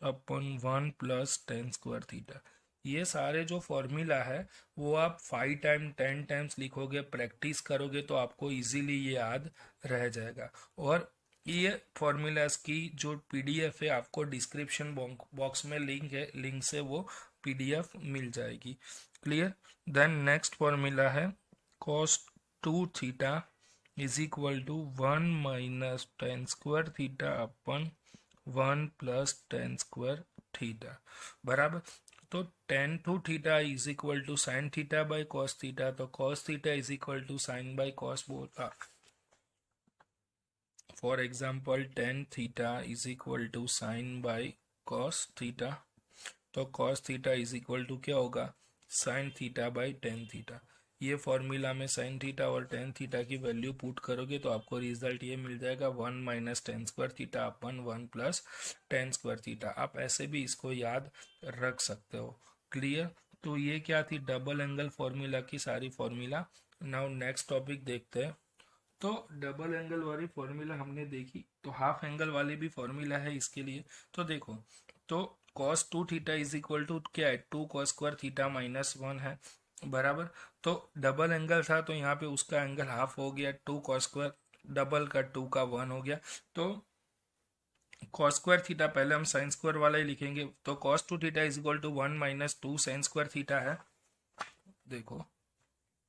upon 1 plus tan square theta. ये सारे जो फॉर्मूला है वो आप 5 टाइम 10 टाइम्स लिखोगे, प्रैक्टिस करोगे तो आपको इजीली ये याद रह जाएगा। और ये फॉर्मूलाज की जो पीडीएफ है आपको डिस्क्रिप्शन बॉक्स में लिंक है, लिंक से वो पीडीएफ मिल जाएगी। क्लियर। देन नेक्स्ट फॉर्मूला है cos 2 theta is equal to 1 minus tan square theta upon 1 plus tan square theta. बराबर। तो tan 2 theta is equal to sine theta by cos theta, तो cos theta is equal to sine by cos बोला। For example tan theta is equal to sine by cos theta, तो cos theta is equal to क्या होगा, sine theta by tan theta. ये फॉर्मूला में साइन थीटा और tan थीटा की वैल्यू पुट करोगे तो आपको रिजल्ट ये मिल जाएगा 1 minus tan square theta upon 1 plus tan square theta. आप ऐसे भी इसको याद रख सकते हो। क्लियर। तो ये क्या थी, डबल एंगल फॉर्मूला की सारी फॉर्मूला। नाउ नेक्स्ट टॉपिक देखते हैं। तो डबल एंगल वाली फॉर्मूला हमने देखी, तो हाफ एंगल वाली भी फॉर्मूला है इसके लिए। तो देखो, तो cos 2 theta is equal to क्या है, 2 cos स्क्वायर थीटा माइनस 1 है। बराबर। तो डबल एंगल था तो यहाँ पे उसका एंगल हाफ हो गया, 2 cos स्क्वायर, डबल का 2 का 1 हो गया। तो cos स्क्वायर थीटा पहले हम साइन स्क्वायर वाला ही लिखेंगे, तो cos 2 theta is equal to 1 minus 2 sine square theta है। देखो,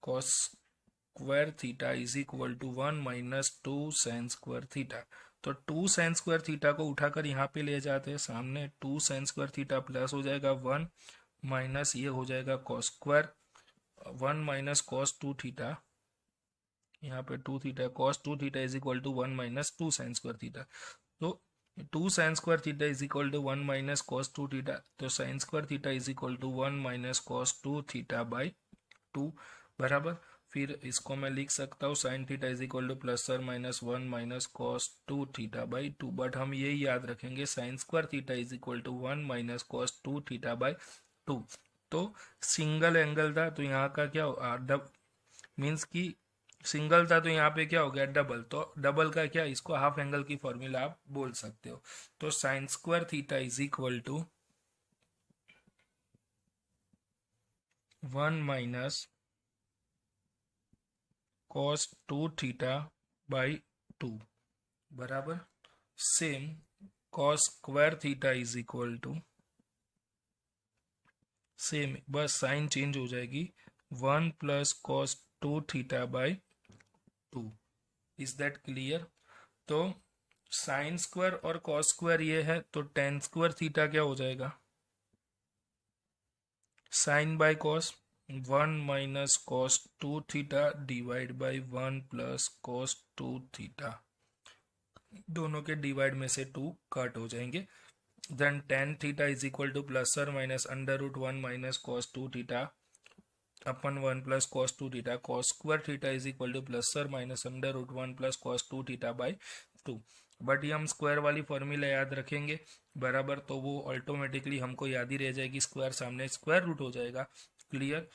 cos square theta is equal to 1 minus 2 sine square theta. तो 2 साइन स्क्वायर थीटा को उठाकर यहाँ पे ले जाते हैं सामने, 2 साइन स्क्वायर थीटा प्लस हो जाएगा 1 माइनस ये हो जाएगा cos square 1 minus cos 2 theta, यहाँ पे 2 theta, cos 2 theta is equal to 1 minus 2 sine square theta. तो 2 sine square theta is equal to 1 minus cos 2 theta, तो sine square theta is equal to 1 minus cos 2 theta by 2। बराबर। फिर इसको मैं लिख सकता हूँ sine theta is equal to plus और minus 1 minus cos 2 theta by 2, but हम यही याद रखेंगे sine square theta is equal to 1 minus cos 2 theta by 2। तो सिंगल एंगल था तो यहाँ का क्या मीन्स कि सिंगल था तो यहाँ पे क्या हो गया, डबल। तो डबल का क्या, इसको हाफ एंगल की फॉर्मूला आप बोल सकते हो। तो sine square theta is equal to 1 minus cos 2 theta by 2। बराबर। Same cos square theta is equal to, same बस साइन चेंज हो जाएगी, 1 plus cos 2 theta by 2। Is that clear? तो साइन स्क्वायर और कॉस स्क्वायर ये है, तो tan स्क्वायर थीटा क्या हो जाएगा, sine by cos 1 minus cos 2 theta divide by 1 plus cos 2 theta. दोनों के डिवाइड में से 2 कट हो जाएंगे। Then tan theta is equal to plus और minus under root 1 minus cos 2 theta upon 1 plus cos 2 theta. Cos square theta is equal to plus और minus under root 1 plus cos 2 theta by 2। But ये हम स्क्वायर वाली फॉर्मूला याद रखेंगे। बराबर। तो वो ऑटोमेटिकली हमको याद ही रह जाएगी, स्क्वायर सामने स्क्वायर रूट हो जाएगा। क्लियर।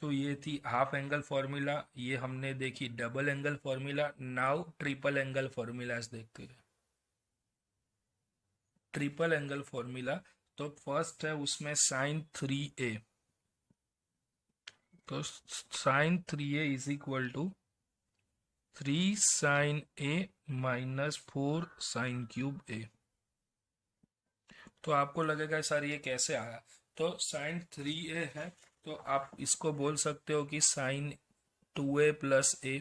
तो ये थी हाफ एंगल फॉर्मूला, ये हमने देखी double angle formula. Now triple angle formulas देखते हैं। ट्रिपल एंगल फॉर्मूला, तो फर्स्ट है उसमें साइन 3a, तो sine 3a is equal to 3 sine a minus 4 sine cube a। तो आपको लगेगा सर ये कैसे आया, तो साइन 3a है तो आप इसको बोल सकते हो कि साइन 2a प्लस a।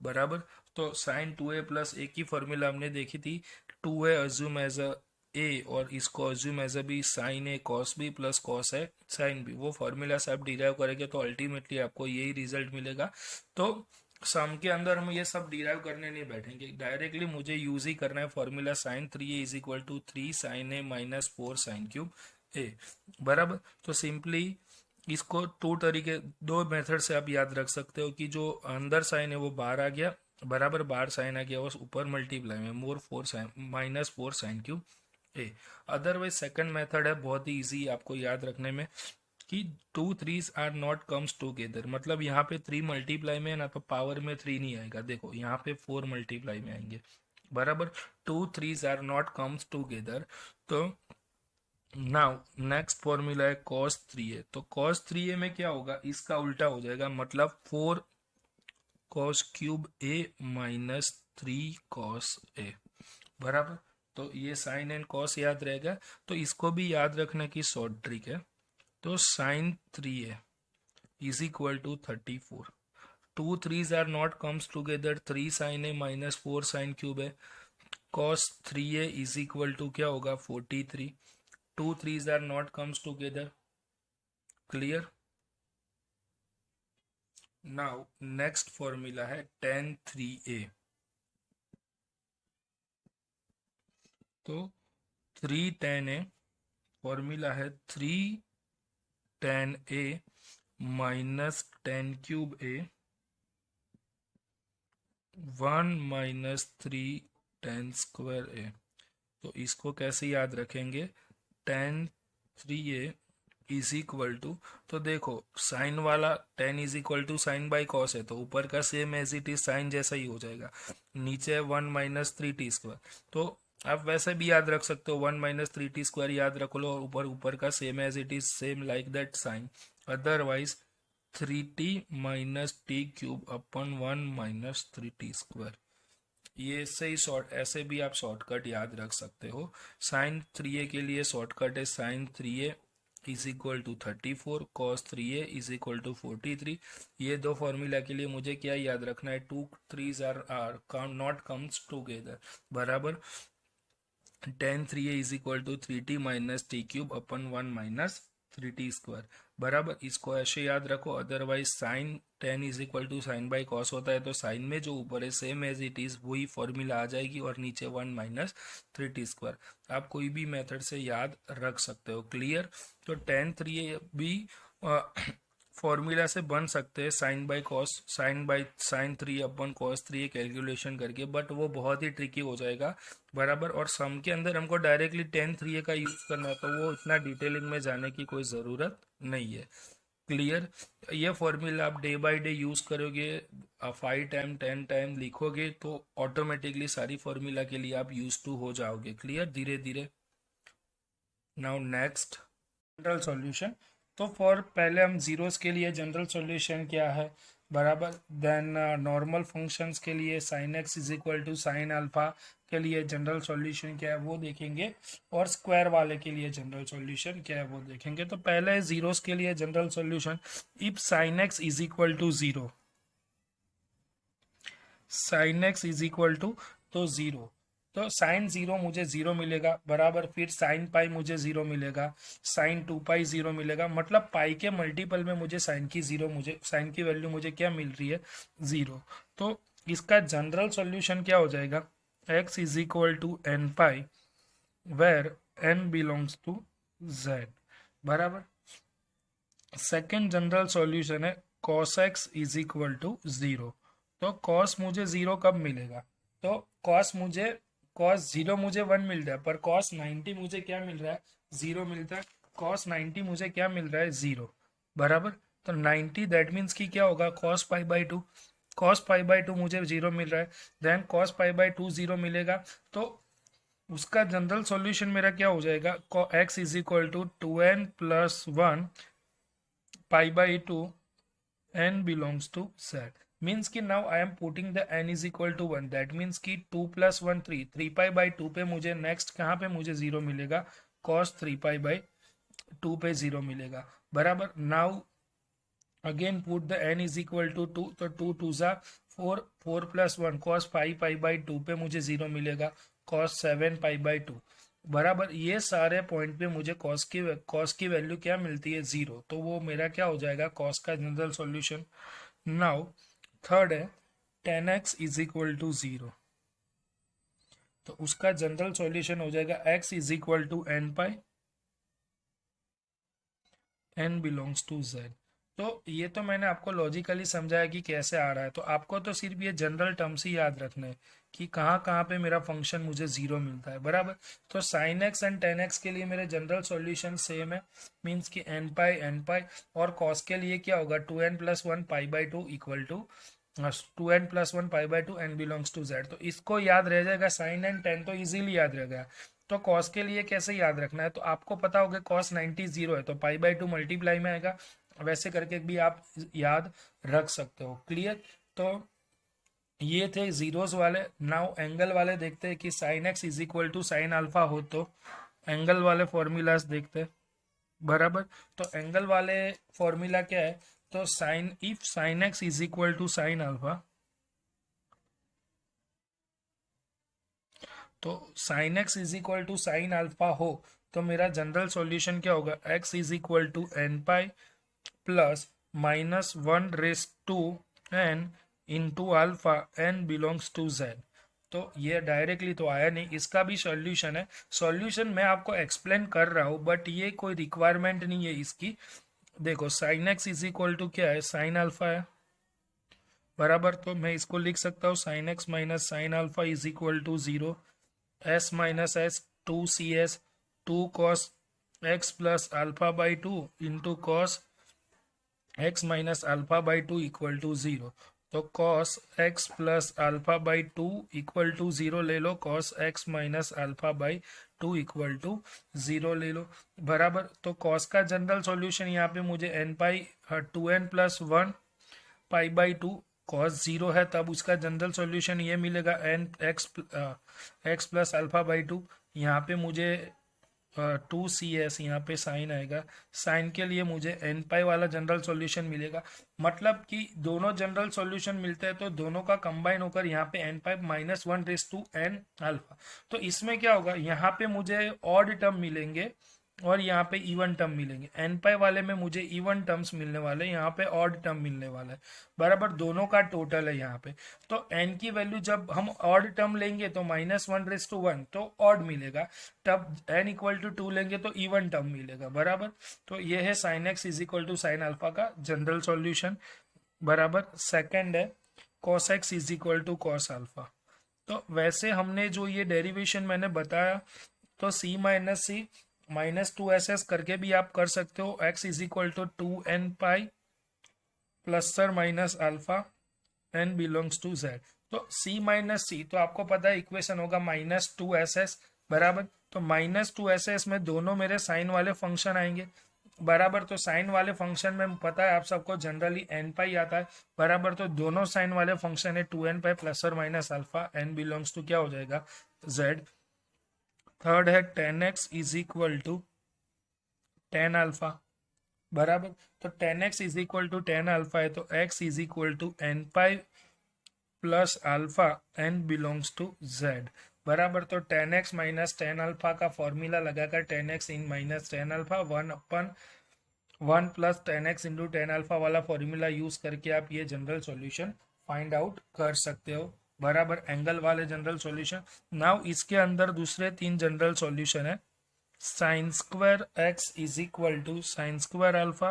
बराबर। तो साइन 2a प्लस a की फॉर्मूला हमने देखी थी, 2a assume as a A और इसको अज्यूम एज अ B, sine A cos B plus cos A sine B. वो फॉर्मूला से आप डिराइव करेंगे तो अल्टीमेटली आपको यही रिजल्ट मिलेगा। तो सम के अंदर हम ये सब डिराइव करने नहीं बैठेंगे, डायरेक्टली मुझे यूज ही करना है formula sine 3a is equal to 3 sine A minus 4 sine cube A, बराबर। तो सिंपली इसको दो मेथड से आप याद रख सकते हो कि जो अंदर साइन है वो बाहर आ गया, बराबर बाहर साइन आ गया, वो ऊपर मल्टीप्लाई में मोर 4 साइन माइनस 4 साइन क्यूब ए। अदरवाइज सेकंड मेथड है बहुत ही इजी आपको याद रखने में कि 2 3s are not comes together, मतलब यहाँ पे 3 मल्टीप्लाई में है ना, तो पावर में 3 नहीं आएगा, देखो यहाँ पे 4 मल्टीप्लाई में आएंगे, बराबर। 2 3s are not comes together. तो नाउ नेक्स्ट फॉर्मूला है cos 3a, तो cos 3a में क्या होगा, इसका उल्टा हो जाएगा, मतलब 4 cos cube a minus 3 cos a, बराबर। तो ये साइन एंड कॉस याद रहेगा, तो इसको भी याद रखने की शॉर्ट ट्रिक है। तो sine 3a is equal to 34, 2 3s are not comes together, 3 sine A minus 4 sine cube है, cos 3a is equal to क्या होगा 43, 2 3s are not comes together, clear. Now next formula है tan 3a, तो 3 tan a, फॉर्मूला है 3 tan a minus tan cube a 1 minus 3 tan square a। तो इसको कैसे याद रखेंगे, tan 3a is equal to, तो देखो साइन वाला tan is equal to sine by cos है, तो ऊपर का same as it is sine जैसा ही हो जाएगा, नीचे 1 माइनस 3t स्क्वायर, तो आप वैसे भी याद रख सकते हो 1 माइनस 3t स्क्वायर याद रख लो, और ऊपर का same as it is same like that sine, otherwise 3t minus T cube upon 1 minus 3t square, ये से ही ऐसे भी आप शॉर्टकट याद रख सकते हो। साइन 3a के लिए शॉर्टकट है sine 3a is equal to 34, cos 3a is equal to 43। ये दो फॉर्मूला के लिए मुझे क्या याद रखना है, 2 3s are not comes together, बराबर। tan 3a is equal to 3t minus T cube upon 1 minus 3t square, बराबर। इसको ऐसे याद रखो, otherwise sine tan is equal to sine by cos होता है, तो साइन में जो ऊपर है सेम एज इट इज वही फॉर्मूला आ जाएगी, और नीचे 1 माइनस 3t स्क्वायर। आप कोई भी मेथड से याद रख सकते हो, क्लियर। तो tan 3a भी फॉर्मूला से बन सकते हैं, साइन 3 अपन कॉस 3 कैलकुलेशन करके, बट वो बहुत ही ट्रिकी हो जाएगा, बराबर। और सम के अंदर हमको डायरेक्टली tan 3a का यूज करना है, तो वो इतना डिटेलिंग में जाने की कोई ज़रूरत नहीं है, क्लियर। ये फॉर्मूला आप डे बाय डे यूज करोगे, 5 टाइम 10 टाइम लिखोगे, तो ऑटोमेटिकली सारी फॉर्मूला के लिए आप यूज टू हो जाओगे, क्लियर, धीरे धीरे। नाउ नेक्स्ट जनरल सॉल्यूशन, तो फॉर पहले हम जीरोस के लिए जनरल सॉल्यूशन क्या है, बराबर। देन नॉर्मल फंक्शंस के लिए sine x is equal to sine alpha के लिए जनरल सॉल्यूशन क्या है वो देखेंगे, और स्क्वायर वाले के लिए जनरल सॉल्यूशन क्या है वो देखेंगे। तो पहले जीरोस के लिए general solution, if sine x is equal to 0, sine x is equal to तो 0, तो साइन 0 मुझे 0 मिलेगा, बराबर। फिर साइन पाई मुझे 0 मिलेगा, साइन 2 पाई 0 मिलेगा, मतलब पाई के मल्टीपल में मुझे साइन की वैल्यू मुझे क्या मिल रही है, 0। तो इसका जनरल सॉल्यूशन क्या हो जाएगा, x is equal to N pi where n belongs to z, बराबर। सेकेंड जनरल सॉल्यूशन है cos x is equal to 0, तो cos मुझे 0 कब मिलेगा, तो cos 0 मुझे 1 मिल रहा है, पर cos 90 मुझे क्या मिल रहा है, 0 मिलता है, cos 90 मुझे क्या मिल रहा है, 0, बराबर। तो 90 दैट मीन्स कि क्या होगा, cos pi by 2, cos pi by 2 मुझे 0 मिल रहा है, देन cos पाई बाई 2 0 मिलेगा, तो उसका जनरल सॉल्यूशन मेरा क्या हो जाएगा, x is equal to 2n plus 1 pi by 2 n belongs to z, means कि now I am putting the n is equal to 1, that means कि 2 plus 1 3 पाई बाई 2 पे मुझे नेक्स्ट कहाँ पे मुझे 0 मिलेगा, cos 3 पाई बाई 2 पे 0 मिलेगा, बराबर। Now again put the n is equal to 2, तो 2 2 जा 4, 4 प्लस 1 cos 5 पाई बाई 2 पे मुझे 0 मिलेगा, cos 7 पाई बाई 2, बराबर। ये सारे पॉइंट पे मुझे cos की वैल्यू क्या मिलती है, 0, तो वो मेरा क्या हो जाएगा cos का जनरल सॉल्यूशन। नाउ थर्ड है 10x इज इक्वल टू 0, तो उसका जनरल सॉल्यूशन हो जाएगा x is equal to N pi, n belongs to z। तो ये तो मैंने आपको लॉजिकली समझाया कि कैसे आ रहा है, तो आपको तो सिर्फ ये जनरल टर्म्स ही याद रखना है कि कहाँ कहाँ पे मेरा फंक्शन मुझे जीरो मिलता है, बराबर। तो sine X and tan X के लिए मेरे जनरल सॉल्यूशन सेम है, मीन्स कि एन पाई, और कॉस के लिए क्या होगा 2n+1 pi by two equal to 2n+1 pi by two n belongs to z। तो इसको याद रह जाएगा, साइन एंड टेन तो इजीली याद रह गया। तो कॉस के लिए कैसे याद रखना है, तो आपको पता होगा कॉस 90 0 है तो पाई बाई टू मल्टीप्लाई में आएगा, वैसे करके भी आप याद रख सकते हो। क्लियर। तो ये थे जीरोस वाले। नाउ एंगल वाले देखते हैं कि sine x is equal to sine alpha हो तो एंगल वाले फॉर्मूलाज देखते हैं, बराबर। तो एंगल वाले फॉर्मूला क्या है, तो sine if sine x is equal to sine alpha, तो sine x is equal to sine alpha हो तो मेरा जनरल सॉल्यूशन क्या होगा, x is equal to N pi plus -1/2n into alpha n belongs to z। तो ये डायरेक्टली तो आया नहीं, इसका भी सॉल्यूशन है। सॉल्यूशन मैं आपको एक्सप्लेन कर रहा हूँ बट ये कोई रिक्वायरमेंट नहीं है इसकी। देखो sine x is equal to क्या है, साइन अल्फा है, बराबर। तो मैं इसको लिख सकता हूँ sine x minus sine alpha is equal to 0, s minus S 2 cs 2 cos x plus alpha by two into cos x minus alpha by two equal to 0। तो cos x plus alpha by two equal to 0 ले लो, cos x minus alpha by two equal to 0 ले लो, बराबर। तो cos का जनरल सॉल्यूशन यहाँ पे मुझे n pi 2n+1 pi by two, cos 0 है तब उसका जनरल सॉल्यूशन ये मिलेगा n x plus alpha by two. यहाँ पे मुझे 2 cs यहाँ पे साइन आएगा, साइन के लिए मुझे एन पाई वाला जनरल सॉल्यूशन मिलेगा। मतलब कि दोनों जनरल सॉल्यूशन मिलते हैं तो दोनों का कंबाइन होकर यहाँ पे एन पाई -1/n अल्फा। तो इसमें क्या होगा, यहाँ पे मुझे ऑड टर्म मिलेंगे और यहाँ पे इवन टर्म मिलेंगे। एन पाई वाले में मुझे इवन टर्म्स मिलने वाले, यहाँ पे ऑड टर्म मिलने वाला है, बराबर। दोनों का टोटल है यहाँ पे। तो एन की वैल्यू जब हम ऑड टर्म लेंगे तो -1/1 तो ऑड मिलेगा, तब एन इक्वल टू 2 लेंगे तो इवन टर्म मिलेगा, बराबर। तो ये है sine x is equal to sine alpha का जनरल सॉल्यूशन, बराबर। सेकेंड है cos x is equal to cos alpha. तो वैसे हमने जो ये डेरिवेशन मैंने बताया, तो c माइनस सी -2ss करके भी आप कर सकते हो, x is equal to 2n pi plus sir minus alpha n belongs to z। तो c माइनस सी तो आपको पता है इक्वेशन होगा -2ss, बराबर। तो -2ss में दोनों मेरे साइन वाले फंक्शन आएंगे, बराबर। तो साइन वाले फंक्शन में पता है आप सबको जनरली n पाई आता है, बराबर। तो दोनों साइन वाले फंक्शन है 2n पाई प्लस और minus alpha n belongs to क्या हो जाएगा, z। थर्ड है tan x is equal to tan alpha, बराबर। तो tan x is equal to tan alpha है तो x is equal to N pi plus alpha n belongs to z, बराबर। तो tan x minus tan alpha का फॉर्मूला लगाकर टेन एक्स इन minus tan alpha 1/1 plus tan x into tan alpha वाला फॉर्मूला यूज करके आप ये जनरल सॉल्यूशन फाइंड आउट कर सकते हो, बराबर। एंगल वाले जनरल सॉल्यूशन। नाउ इसके अंदर दूसरे 3 जनरल सॉल्यूशन है। Sine square x is equal to sine square alpha,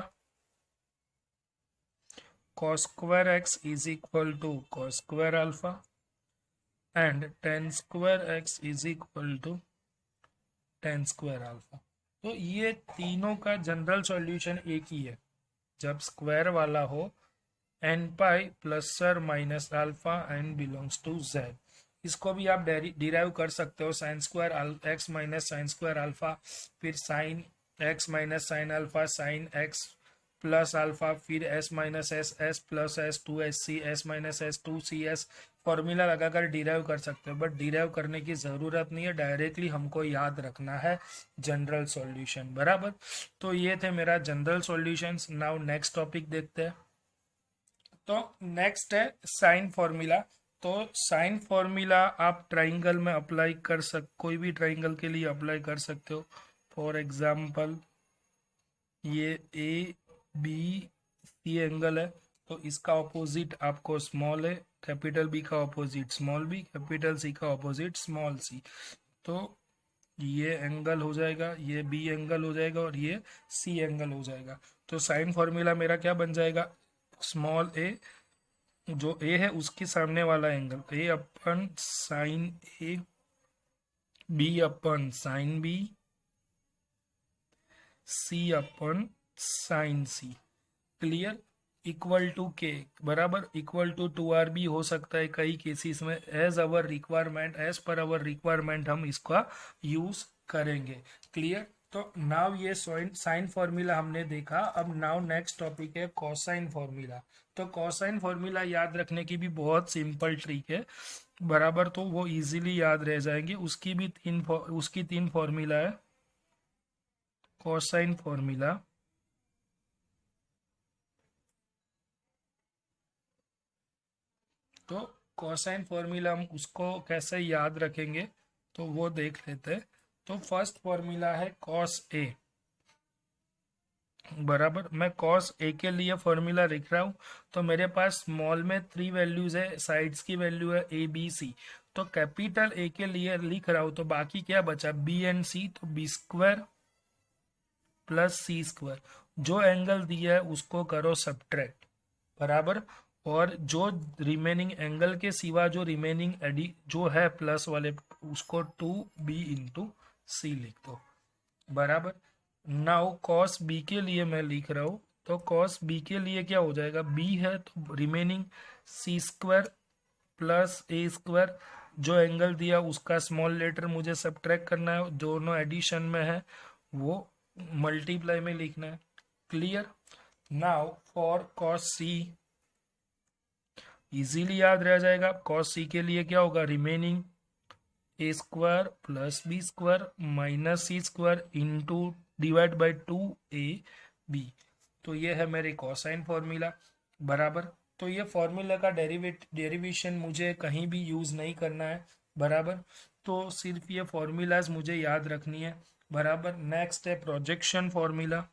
cos square x is equal to cos square alpha and tan square x is equal to tan square alpha. तो ये तीनों का जनरल सॉल्यूशन एक ही है जब स्क्वायर वाला हो, n pi plus sir minus alpha n belongs to z. इसको भी आप डिराइव कर सकते हो, sine square x minus sine square alpha, फिर sine x minus sine alpha sine x plus alpha, फिर S minus S S plus S 2sc S minus S 2cs formula लगाकर डिराइव कर सकते हो। बट डिराइव करने की ज़रूरत नहीं है, डायरेक्टली हमको याद रखना है जनरल सॉल्यूशन, बराबर। तो ये थे मेरा general solutions. Now next topic देखते हैं। तो नेक्स्ट है साइन फॉर्मूला। तो साइन फॉर्मूला आप ट्राइंगल में अप्लाई कर कोई भी ट्राइंगल के लिए अप्लाई कर सकते हो। फॉर एग्जांपल ये ए बी सी एंगल है, तो इसका ऑपोजिट आपको स्मॉल ए, कैपिटल बी का opposite small B, capital C का ऑपोजिट स्मॉल सी। तो ये एंगल हो जाएगा, ये बी एंगल हो जाएगा और ये सी एंगल हो जाएगा। तो साइन फॉर्मूला मेरा क्या बन जाएगा, स्मॉल ए जो ए है उसके सामने वाला एंगल ए अपन साइन ए, बी अपन साइन बी, सी अपन sine C. Clear. Equal to के बराबर इक्वल टू 2r भी हो सकता है कई केसेस में। As our requirement, as per our requirement हम इसका यूज करेंगे। क्लियर। तो नाउ ये साइन फॉर्मूला हमने देखा। अब नाउ नेक्स्ट टॉपिक है कोसाइन फॉर्मूला। तो कोसाइन फॉर्मूला याद रखने की भी बहुत सिंपल ट्रिक है बराबर, तो वो इजीली याद रह जाएंगे। उसकी तीन फॉर्मूला है। कोसाइन फॉर्मूला, तो कोसाइन फॉर्मूला हम उसको कैसे याद रखेंगे तो वो देख लेते हैं। तो फर्स्ट फॉर्मूला है कॉस ए बराबर, मैं कॉस ए के लिए फॉर्मूला लिख रहा हूँ। तो मेरे पास स्मॉल में 3 वैल्यूज है, साइड्स की वैल्यू है ए बी सी। तो कैपिटल ए के लिए लिख रहा हूँ, तो बाकी क्या बचा बी एंड सी, तो बी स्क्वायर प्लस सी स्क्वायर। जो एंगल दिया है उसको करो सब्ट्रैक्ट बराबर, और जो रिमेनिंग एंगल के सिवा जो रिमेनिंग एडी जो है प्लस वाले उसको 2b इंटू सी लिख दो बराबर। नाउ कॉस बी के लिए मैं लिख रहा हूँ, तो कॉस बी के लिए क्या हो जाएगा, बी है तो रिमेनिंग सी स्क्वायर प्लस ए स्क्वायर। जो एंगल दिया उसका स्मॉल लेटर मुझे सब्ट्रैक्ट करना है, दोनों एडिशन में है वो मल्टीप्लाई में लिखना है। Clear. Now for cos C easily याद रह जाएगा। कॉस सी के लिए क्या होगा, remaining A square plus B square minus C square into divide by 2ab। तो ये है मेरे कोसाइन फॉर्मूला बराबर। तो ये फॉर्मूला का डेरिवेशन मुझे कहीं भी यूज नहीं करना है बराबर, तो सिर्फ ये फॉर्मूलाज मुझे याद रखनी है बराबर। नेक्स्ट है प्रोजेक्शन फॉर्मूला।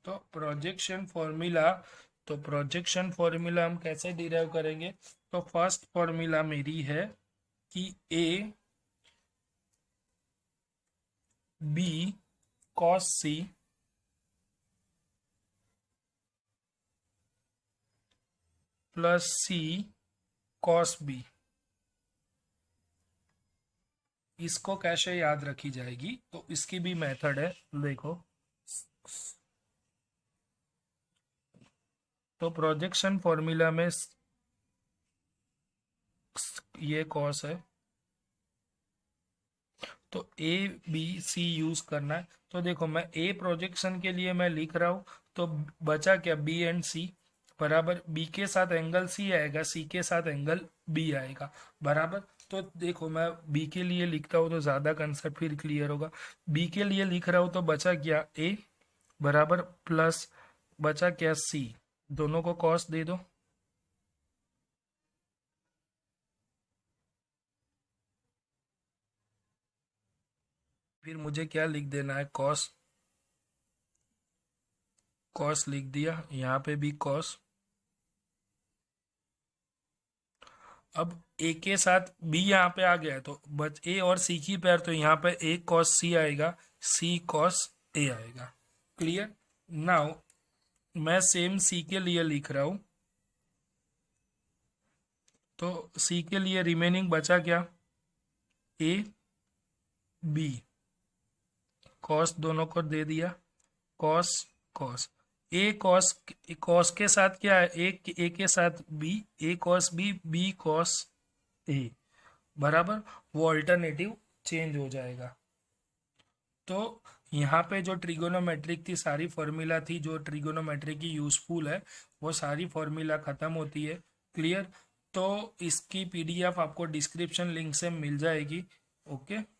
तो प्रोजेक्शन फॉर्मूला हम कैसे डिराइव करेंगे। तो फर्स्ट फॉर्मूला मेरी है कि A B cos C plus C cos B. इसको कैसे याद रखी जाएगी, तो इसकी भी मेथड है, देखो। तो प्रोजेक्शन फॉर्मूला में ये कॉस है, तो ए बी सी यूज करना है। तो देखो मैं ए प्रोजेक्शन के लिए मैं लिख रहा हूं, तो बचा क्या बी एंड सी बराबर। बी के साथ एंगल सी आएगा, सी के साथ एंगल बी आएगा बराबर। तो देखो मैं बी के लिए लिखता हूँ तो ज्यादा कंसेप्ट फिर क्लियर होगा। बी के लिए लिख रहा हूँ तो बचा क्या ए बराबर प्लस बचा क्या सी, दोनों को कॉस दे दो। फिर मुझे क्या लिख देना है, कॉस, कॉस लिख दिया, यहाँ पे भी कॉस। अब ए के साथ बी यहाँ पे आ गया है, तो बच ए और सी की पैर, तो यहाँ पे ए कॉस सी आएगा, सी कॉस ए आएगा। क्लियर। नाउ मैं सेम सी के लिए लिख रहा हूं, तो सी के लिए रिमेनिंग बचा क्या ए बी, कॉस दोनों को दे दिया, cos cos A cos, cos के साथ क्या है ए के साथ बी, ए कॉस बी, बी कॉस ए बराबर। वो अल्टरनेटिव चेंज हो जाएगा। तो यहाँ पे जो ट्रिगोनोमेट्रिक थी सारी फॉर्मूला थी जो ट्रिगोनोमेट्रिक की यूजफुल है, वो सारी फॉर्मूला खत्म होती है। क्लियर। तो इसकी पीडीएफ आपको डिस्क्रिप्शन लिंक से मिल जाएगी। ओके।